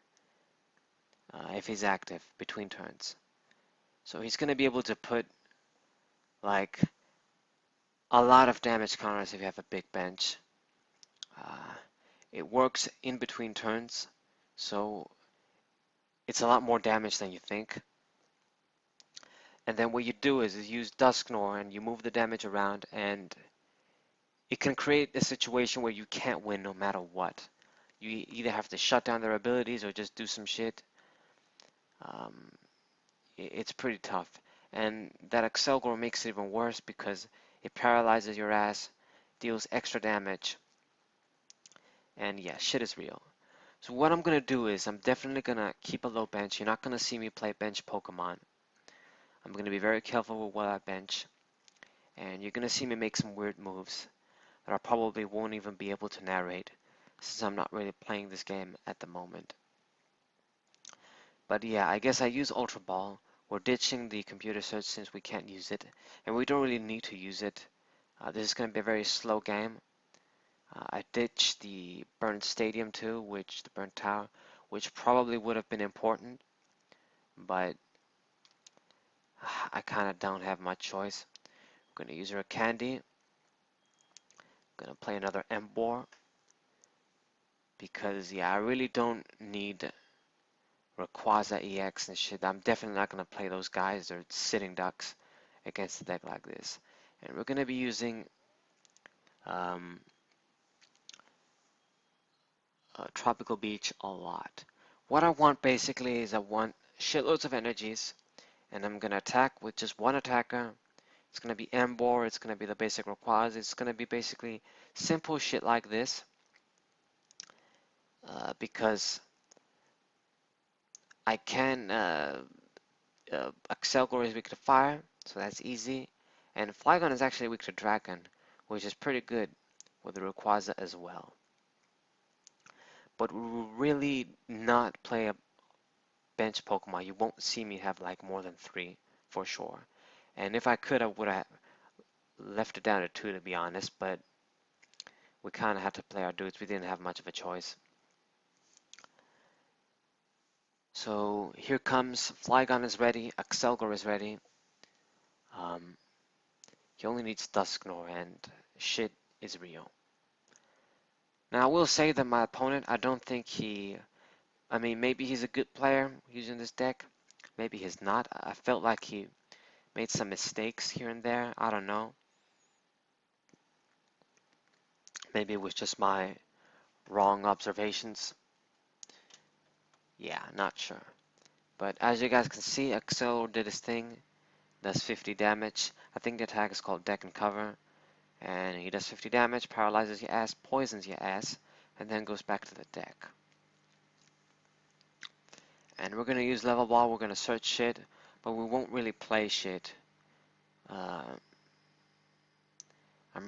if he's active between turns. So he's going to be able to put like a lot of damage counters if you have a big bench. It works in between turns, so it's a lot more damage than you think. And then what you do is you use Dusknoir and you move the damage around, and it can create a situation where you can't win no matter what. You either have to shut down their abilities or just do some shit. It's pretty tough. And that Axelgor makes it even worse because it paralyzes your ass, deals extra damage, and yeah, shit is real. So what I'm going to do is I'm definitely going to keep a low bench. You're not going to see me play bench Pokemon. I'm going to be very careful with what I bench. And you're going to see me make some weird moves that I probably won't even be able to narrate since I'm not really playing this game at the moment. But yeah, I guess I use Ultra Ball. We're ditching the computer search since we can't use it, and we don't really need to use it. This is going to be a very slow game. I ditched the Burnt Stadium too, the Burnt Tower, which probably would have been important, but I kind of don't have much choice. I'm going to use her Candy. I'm going to play another Embor, because yeah, I really don't need Rayquaza EX and shit. I'm definitely not going to play those guys. They're sitting ducks against a deck like this. And we're going to be using Tropical Beach a lot. What I want basically is I want shitloads of energies, and I'm going to attack with just one attacker, It's going to be RayBoar, it's going to be the basic requires, it's going to be basically simple shit like this, because I can, Excelgor is weak to fire, so that's easy, and Flygon is actually weak to dragon, which is pretty good with the Rayquaza as well. But we will really not play a bench Pokemon. You won't see me have like more than 3 for sure. And if I could, I would have left it down to 2 to be honest, but we kind of had to play our dudes. We didn't have much of a choice. So here comes Flygon is ready, Excelgor is ready. He only needs Dusknoir and shit is real. Now I will say that my opponent, I don't think I mean maybe he's a good player using this deck. Maybe he's not. I felt like he made some mistakes here and there. I don't know. Maybe it was just my wrong observations. Yeah, not sure. But as you guys can see, Axel did his thing. Does 50 damage. I think the attack is called Deck and Cover. And he does 50 damage, paralyzes your ass, poisons your ass, and then goes back to the deck. And we're going to use Level Ball, we're going to search shit, but we won't really play shit. I'm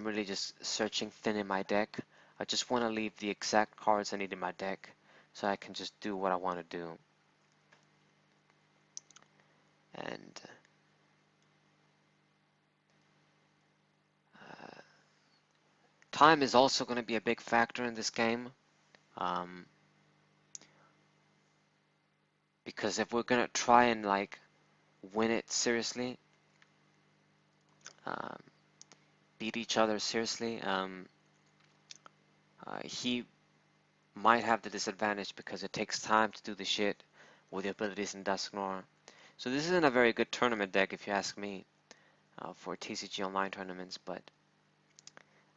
really just searching thin in my deck. I just want to leave the exact cards I need in my deck, so I can just do what I want to do. And time is also going to be a big factor in this game. Because if we're going to try and like win it seriously, beat each other seriously, he might have the disadvantage because it takes time to do the shit with the abilities in Dusknoir. So this isn't a very good tournament deck if you ask me, for TCG online tournaments, but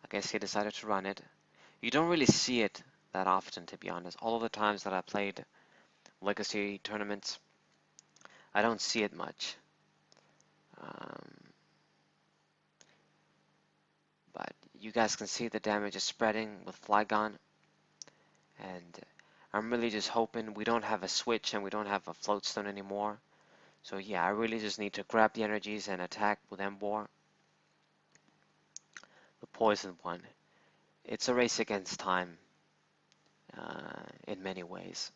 I guess he decided to run it. You don't really see it that often, to be honest. All of the times that I played Legacy tournaments, I don't see it much. But you guys can see the damage is spreading with Flygon. And I'm really just hoping we don't have a switch and we don't have a Floatstone anymore. So yeah, I really just need to grab the energies and attack with RayBoar. The poison one. It's a race against time in many ways.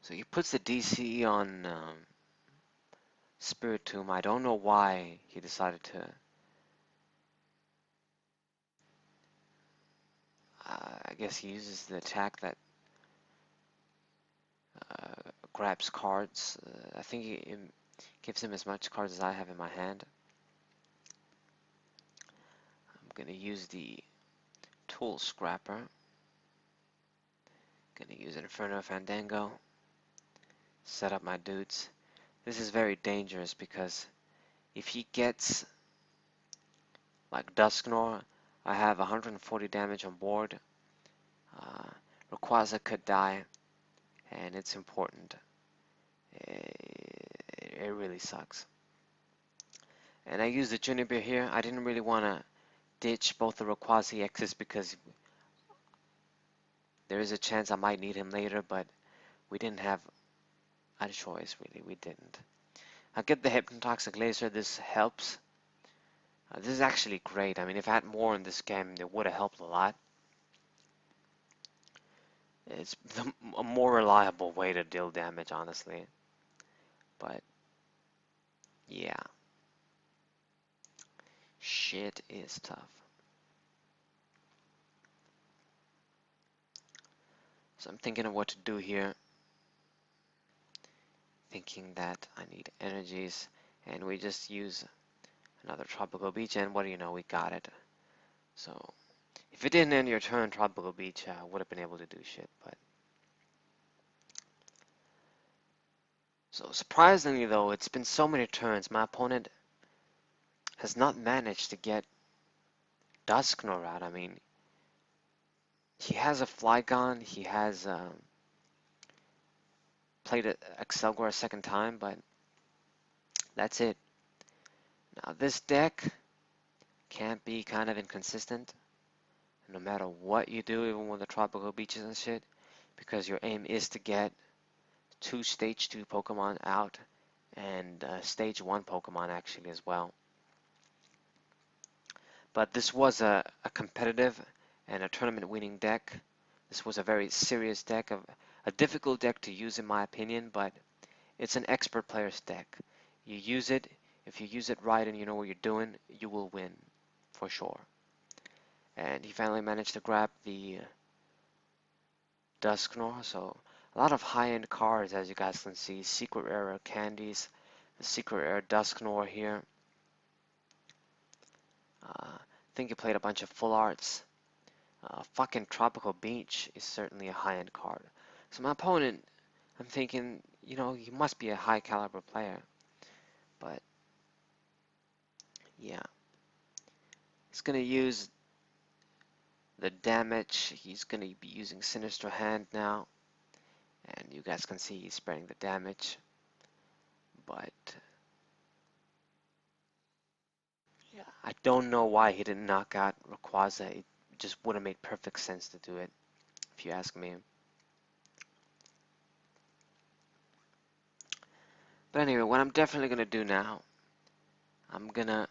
So he puts the DCE on Spiritomb. I don't know why he decided to I guess he uses the attack that grabs cards. I think it gives him as much cards as I have in my hand. I'm going to use the Tool Scrapper. Going to use Inferno Fandango. Set up my dudes. This is very dangerous because if he gets like Dusknoir, I have 140 damage on board. Rayquaza could die, and it's important. It really sucks. And I used the Juniper here. I didn't really want to ditch both the Rayquaza X's because there is a chance I might need him later, but we didn't have a choice, really. We didn't. I get the Hypnotoxic Laser. This helps. This is actually great. I mean, if I had more in this game, it would have helped a lot. It's a more reliable way to deal damage, honestly. But, yeah. Shit is tough. So I'm thinking of what to do here. Thinking that I need energies, and we just use another Tropical Beach, and what do you know, we got it. So, if it didn't end your turn, Tropical Beach would have been able to do shit, but... So, surprisingly though, it's been so many turns, my opponent has not managed to get Dusknoir out. I mean, he has a Flygon, he has played Excelgor a second time, but that's it. Now this deck can be kind of inconsistent no matter what you do, even with the tropical beaches and shit, because your aim is to get 2 stage 2 Pokemon out and stage 1 Pokemon actually as well. But this was a competitive and a tournament winning deck. This was a very serious deck, a difficult deck to use in my opinion, but it's an expert player's deck. You use it, if you use it right and you know what you're doing, you will win for sure. And he finally managed to grab the Dusknoir, so a lot of high-end cards as you guys can see. Secret Rare Candies, the Secret Rare Dusknoir here. I think he played a bunch of full arts. Fucking Tropical Beach is certainly a high-end card. So my opponent, I'm thinking, you know, he must be a high caliber player. But yeah, he's gonna use the damage. He's gonna be using Sinister Hand now, and you guys can see he's spreading the damage. But yeah, I don't know why he didn't knock out Rayquaza. It just would have made perfect sense to do it, if you ask me. But anyway, what I'm definitely gonna do now, I'm gonna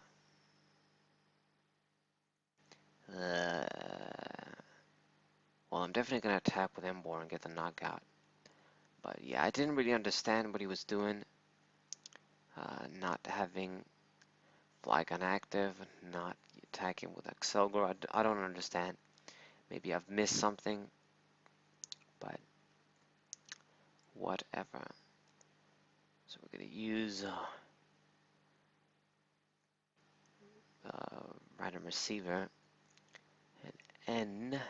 well, I'm definitely gonna attack with RayBoar and get the knockout. But yeah, I didn't really understand what he was doing. Not having Flygon active, not attacking with Excelgor. I don't understand. Maybe I've missed something, but whatever. So we're gonna use random receiver and N.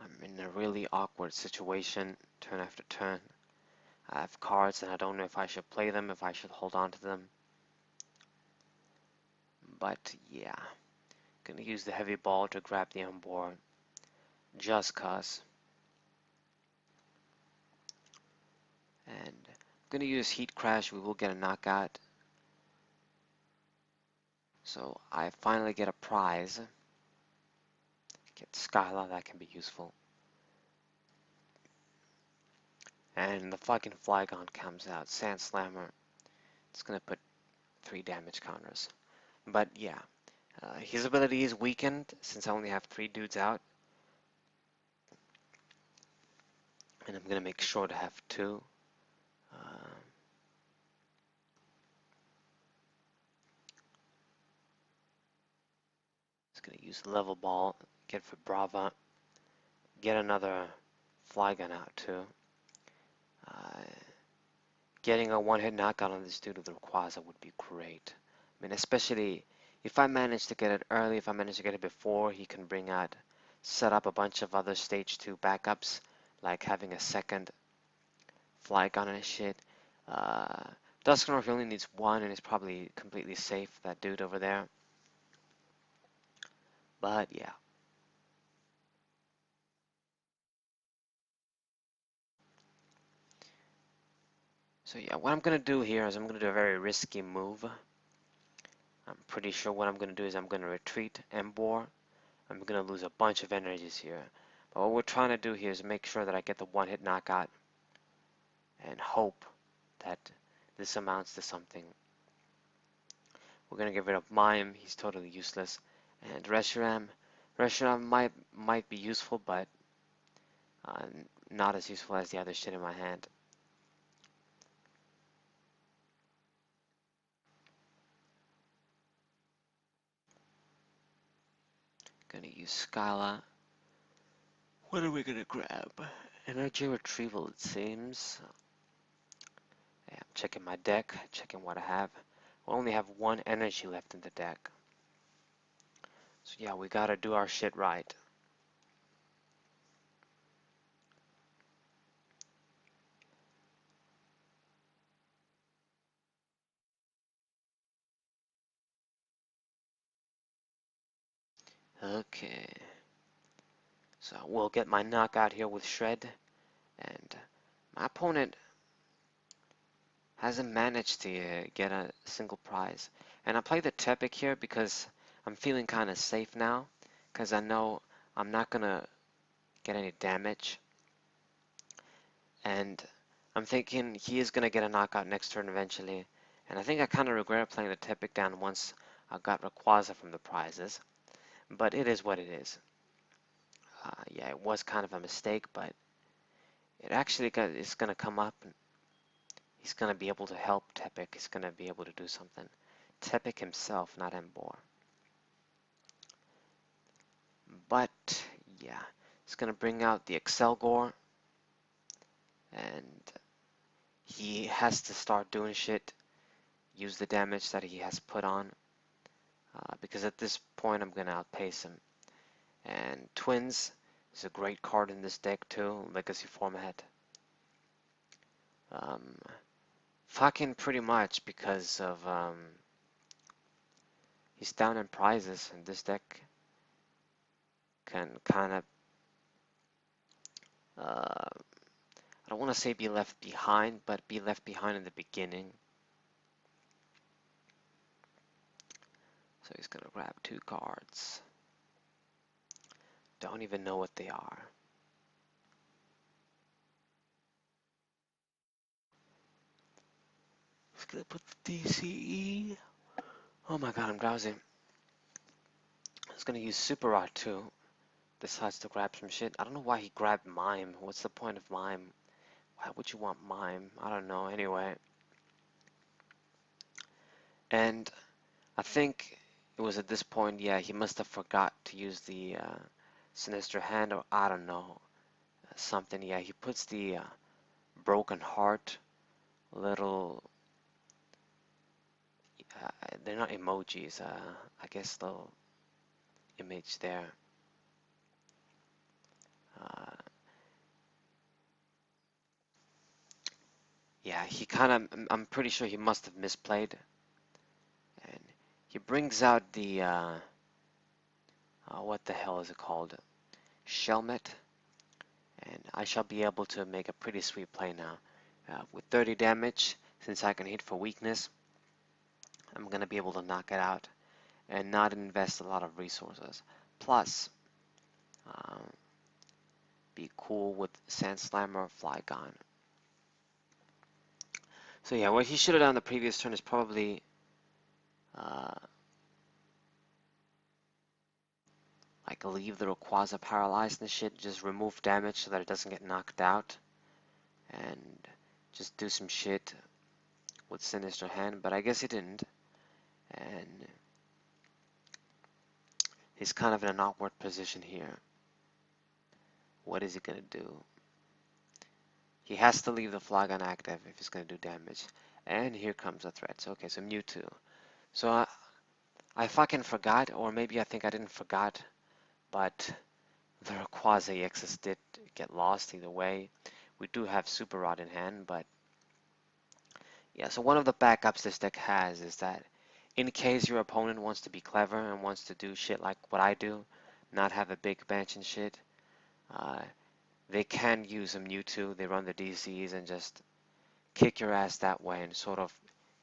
I'm in a really awkward situation turn after turn. I have cards and I don't know if I should play them, if I should hold on to them. But yeah, gonna use the heavy ball to grab the RayBoar just cause. And I'm gonna use Heat Crash, we will get a knockout. So I finally get a prize. Get Skyla, that can be useful. And the fucking Flygon comes out. Sand Slammer. It's gonna put 3 damage counters. But yeah, his ability is weakened since I only have 3 dudes out. And I'm gonna make sure to have 2. Just gonna use Level Ball, get for Brava, get another Flygon out too. Uh, Getting a one-hit knockout on this dude with Rayquaza would be great. I mean, especially if I manage to get it early, if I manage to get it before he can bring out, set up a bunch of other stage 2 backups, like having a second Flygon and shit. Dusknoir only needs 1 and is probably completely safe, that dude over there. But yeah. So yeah, what I'm gonna do here is I'm gonna do a very risky move. I'm pretty sure what I'm gonna do is I'm gonna retreat RayBoar. I'm gonna lose a bunch of energies here. But what we're trying to do here is make sure that I get the one-hit knockout and hope that this amounts to something. We're gonna get rid of Mime, he's totally useless. And Reshiram might be useful, but uh, not as useful as the other shit in my hand. Gonna use Skyla. What are we gonna grab? Energy retrieval, it seems. Yeah, I'm checking my deck, checking what I have. We only have 1 energy left in the deck. So yeah, we gotta do our shit right. Okay. So we'll get my knockout here with Shred. And my opponent hasn't managed to get a single prize. And I play the Tepic here because I'm feeling kind of safe now, because I know I'm not gonna get any damage. And I'm thinking he is gonna get a knockout next turn eventually. And I think I kind of regret playing the Tepic down once I got Rayquaza from the prizes. But it is what it is. Yeah, it was kind of a mistake, but it actually is gonna come up. He's going to be able to help Tepic. He's going to be able to do something. Tepic himself, not RayBoar. But, yeah. He's going to bring out the Excelgor. And he has to start doing shit. Use the damage that he has put on. Because at this point, I'm going to outpace him. And Twins is a great card in this deck too. Legacy format. Fucking pretty much because of... he's down in prizes, and this deck can kind of I don't want to say be left behind, but be left behind in the beginning. So he's going to grab 2 cards. Don't even know what they are. He's going to put the DCE. Oh my god, I'm drowsy. He's going to use Super Rod too. Decides to grab some shit. I don't know why he grabbed Mime. What's the point of Mime? Why would you want Mime? I don't know. Anyway. And I think it was at this point, yeah, he must have forgot to use the Sinister Hand, or I don't know. Something, yeah, he puts the Broken Heart little, they're not emojis, I guess little image there. Yeah, he kind of, I'm pretty sure he must have misplayed. And he brings out the, what the hell is it called? Shelmet. And I shall be able to make a pretty sweet play now. With 30 damage, since I can hit for weakness, I'm going to be able to knock it out and not invest a lot of resources. Plus, be cool with Sand Slam or Flygon. So yeah, what he should have done the previous turn is probably like leave the Rayquaza paralyzed and shit, just remove damage so that it doesn't get knocked out, and just do some shit with Sinister Hand, but I guess he didn't, and he's kind of in an awkward position here. What is he gonna do? He has to leave the Flygon active if he's gonna do damage, and here comes a threat. So, okay, so Mewtwo. So I fucking forgot, or maybe I think I didn't forgot, but the Rayquaza EXs did get lost either way. We do have Super Rod in hand, but yeah, so one of the backups this deck has is that in case your opponent wants to be clever and wants to do shit like what I do, not have a big bench and shit, they can use a Mewtwo, they run the DCs and just kick your ass that way and sort of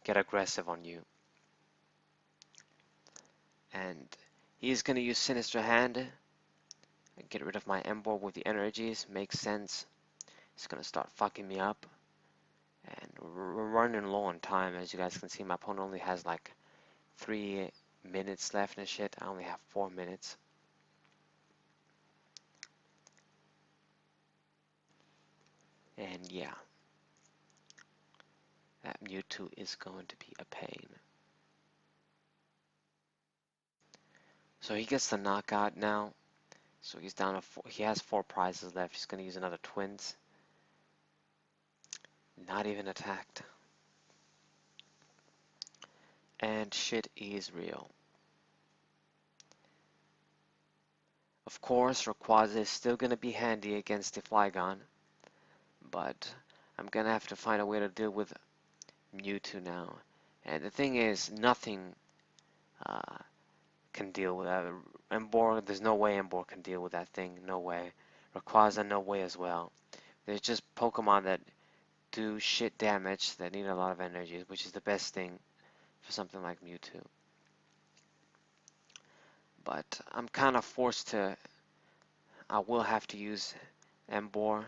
get aggressive on you. And he's going to use Sinister Hand and get rid of my RayBoar with the energies. Makes sense. He's going to start fucking me up. And we're running low on time. As you guys can see, my opponent only has like 3 minutes left and shit. I only have 4 minutes. And yeah, that Mewtwo is going to be a pain. So he gets the knockout now. So he's down to 4. He has 4 prizes left. He's going to use another Twins. Not even attacked. And shit is real. Of course, Rayquaza is still going to be handy against the Flygon. But I'm going to have to find a way to deal with Mewtwo now. And the thing is, nothing can deal with that. RayBoar, there's no way RayBoar can deal with that thing. No way. Rayquaza, no way as well. They're just Pokemon that do shit damage that need a lot of energy, which is the best thing for something like Mewtwo. But I'm kind of forced to, I will have to use Emboar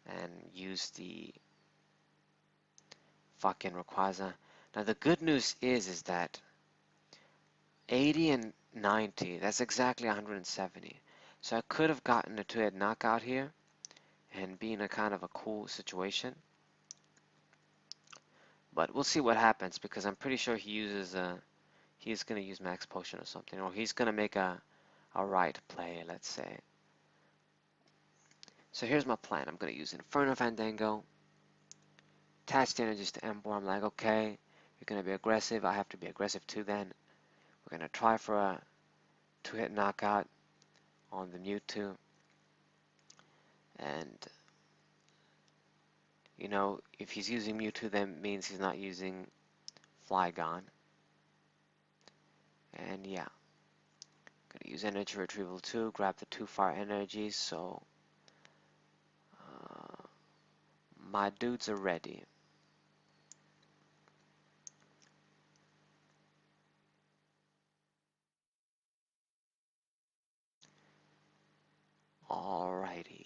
and use the fucking Rayquaza. Now the good news is that 80 and 90, that's exactly 170. So I could have gotten a two-hit knockout here and be in a kind of a cool situation. But we'll see what happens because I'm pretty sure he's going to use Max Potion or something, or he's going to make a right play, let's say. So here's my plan. I'm going to use Inferno Fandango, attach the energies to Emboar. I'm like, okay, you're going to be aggressive. I have to be aggressive too then. We're going to try for a two-hit knockout on the Mewtwo. And, you know, if he's using Mewtwo, then means he's not using Flygon. And yeah, gonna use energy retrieval too, grab the 2 fire energies, so my dudes are ready. Alrighty.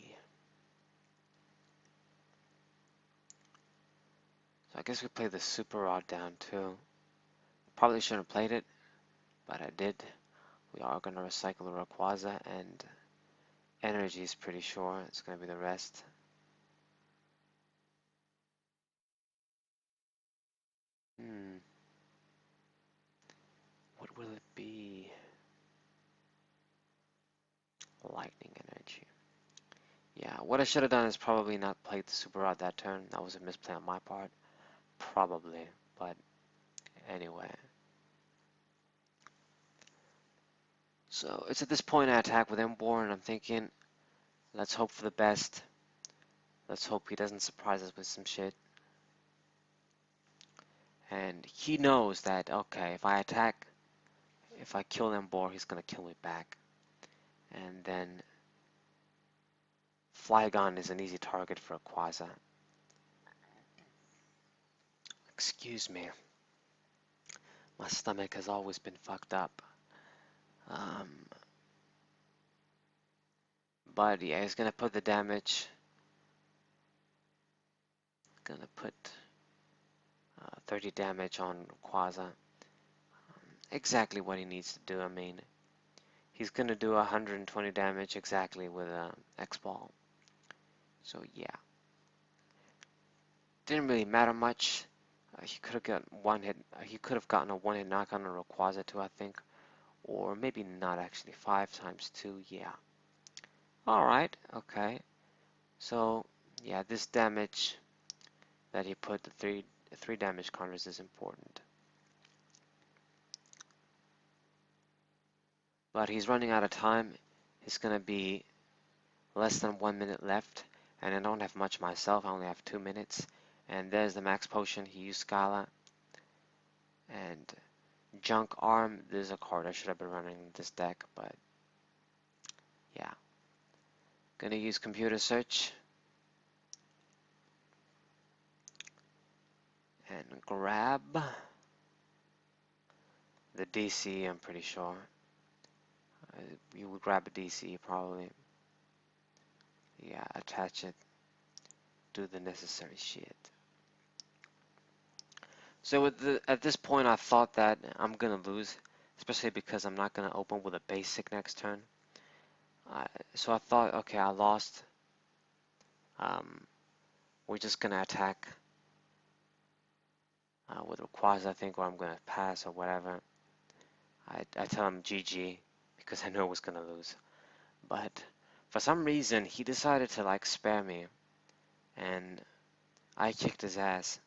So I guess we play the Super Rod down too. Probably shouldn't have played it, but I did. We are gonna recycle the Rayquaza, and energy is pretty sure it's gonna be the rest. What will it be? Lightning energy. Yeah, what I should have done is probably not played the Super Rod that turn. That was a misplay on my part. Probably, but anyway. So it's at this point I attack with Emboar, and I'm thinking, let's hope for the best. Let's hope he doesn't surprise us with some shit. And he knows that, okay, if I attack, if I kill Emboar, he's gonna kill me back. And then Flygon is an easy target for a Quaza. Excuse me. My stomach has always been fucked up. But yeah, he's gonna put the damage. Gonna put 30 damage on Quaza. Exactly what he needs to do. I mean, he's gonna do 120 damage exactly with X-Ball. So yeah, didn't really matter much. He could have got one hit. He could have gotten a one-hit knock on a Rayquaza too, I think, or maybe not actually. 5 times 2, yeah. All right, okay. So yeah, this damage that he put, the three damage counters, is important. But he's running out of time. It's gonna be less than 1 minute left, and I don't have much myself. I only have 2 minutes. And there's the max potion. He used Scala. And Junk Arm, there's a card I should have been running this deck, but yeah. Gonna use computer search and grab the DC, I'm pretty sure. You would grab a DC probably. Yeah, attach it, do the necessary shit. So at this point I thought that I'm gonna lose, especially because I'm not gonna open with a basic next turn. So I thought, okay, I lost. We're just gonna attack with Rayquaza, I think, or I'm gonna pass or whatever. I tell him GG because I know I was gonna lose. But for some reason he decided to like spare me, and I kicked his ass.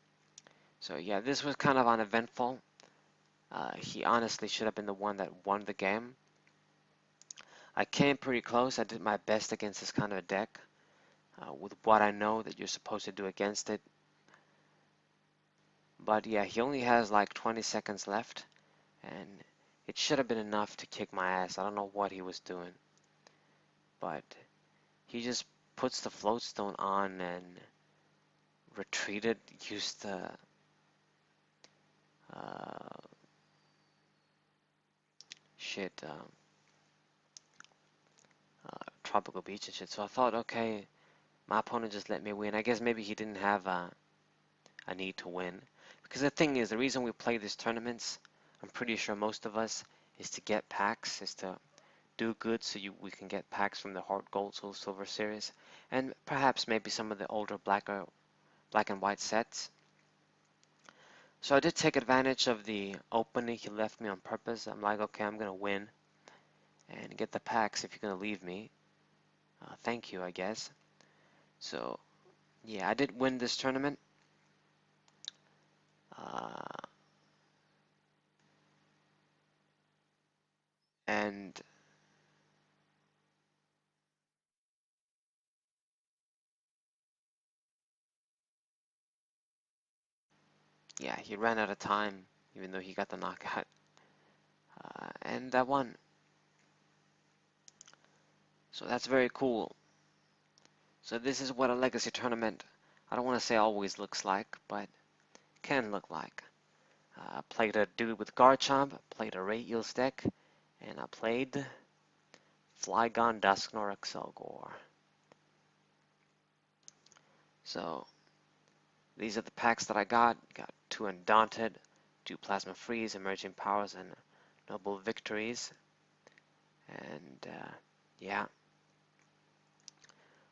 So yeah, this was kind of uneventful. He honestly should have been the one that won the game. I came pretty close. I did my best against this kind of deck with what I know that you're supposed to do against it. But yeah, he only has like 20 seconds left, and it should have been enough to kick my ass. I don't know what he was doing, but he just puts the floatstone on and retreated, used the uh, shit, tropical beach and shit. So I thought, okay, my opponent just let me win. I guess maybe he didn't have a need to win. Because the thing is, the reason we play these tournaments, I'm pretty sure most of us, is to get packs, is to do good so we can get packs from the hard gold, soul, silver series, and perhaps maybe some of the older black and white sets. So I did take advantage of the opening he left me on purpose. I'm like, okay, I'm gonna win and get the packs if you're gonna leave me. Thank you, I guess. So yeah, I did win this tournament. Uh, and yeah, he ran out of time, even though he got the knockout. And I won. So that's very cool. So this is what a legacy tournament, I don't want to say always looks like, but can look like. Played a dude with Garchomp, played a Ray Eels deck, and I played Flygon Dusknoir Excelgor. So these are the packs that I got. Got 2 Undaunted, 2 Plasma Freeze, Emerging Powers, and Noble Victories. And yeah,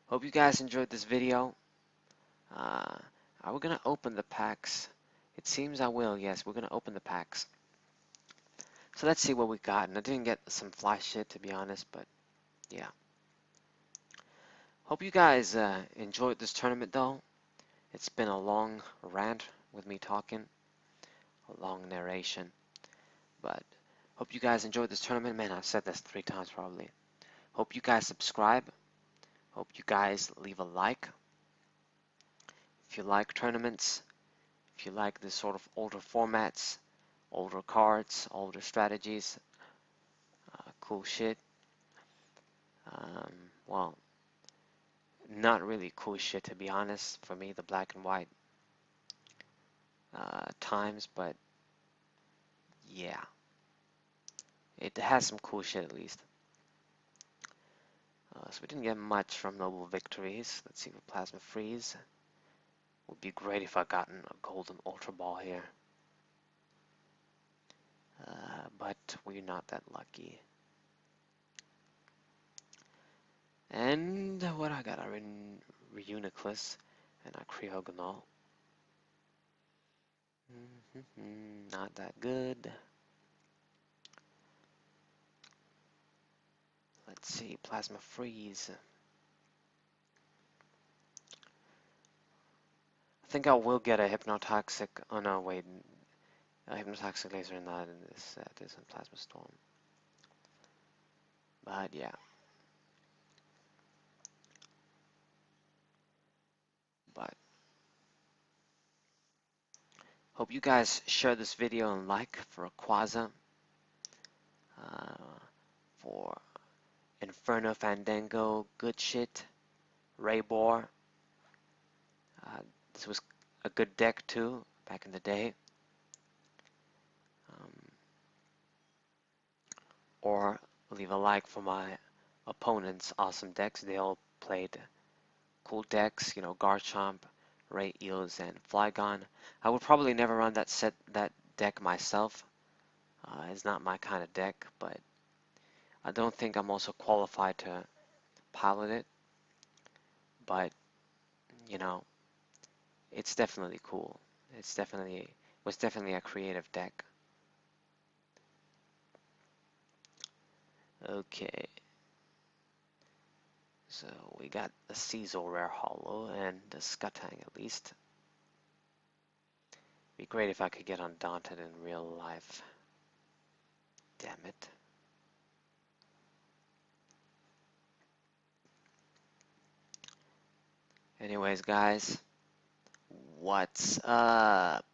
hope you guys enjoyed this video. Are we gonna open the packs? It seems I will, yes, we're gonna open the packs. So let's see what we got. And I didn't get some fly shit, to be honest, but yeah. Hope you guys enjoyed this tournament, though. It's been a long rant with me talking, a long narration, but hope you guys enjoyed this tournament. Man, I've said this 3 times probably. Hope you guys subscribe. Hope you guys leave a like. If you like tournaments, if you like this sort of older formats, older cards, older strategies, cool shit. Well, not really cool shit to be honest for me, the black and white times, but yeah, it has some cool shit at least. So we didn't get much from Noble Victories. Let's see what Plasma Freeze. Would be great if I gotten a golden Ultra Ball here. But we're not that lucky. And what I got? A Reuniclus and a Creogonal. Not that good. Let's see, Plasma Freeze. I think I will get a Hypnotoxic. Oh no, wait. A Hypnotoxic Laser not in this set. Is in Plasma Storm. But yeah. But hope you guys share this video and like for Quaza, for Inferno Fandango, good shit, RayBoar. This was a good deck too back in the day. Or leave a like for my opponent's awesome decks. They all played cool decks, you know, Garchomp, Ray Eels, and Flygon. I would probably never run that deck myself. It's not my kind of deck, but I don't think I'm also qualified to pilot it. But you know, it's definitely cool. Was definitely a creative deck. Okay, so we got the Cecil Rare Hollow and the Skatang at least. Be great if I could get Undaunted in real life. Damn it. Anyways, guys, what's up?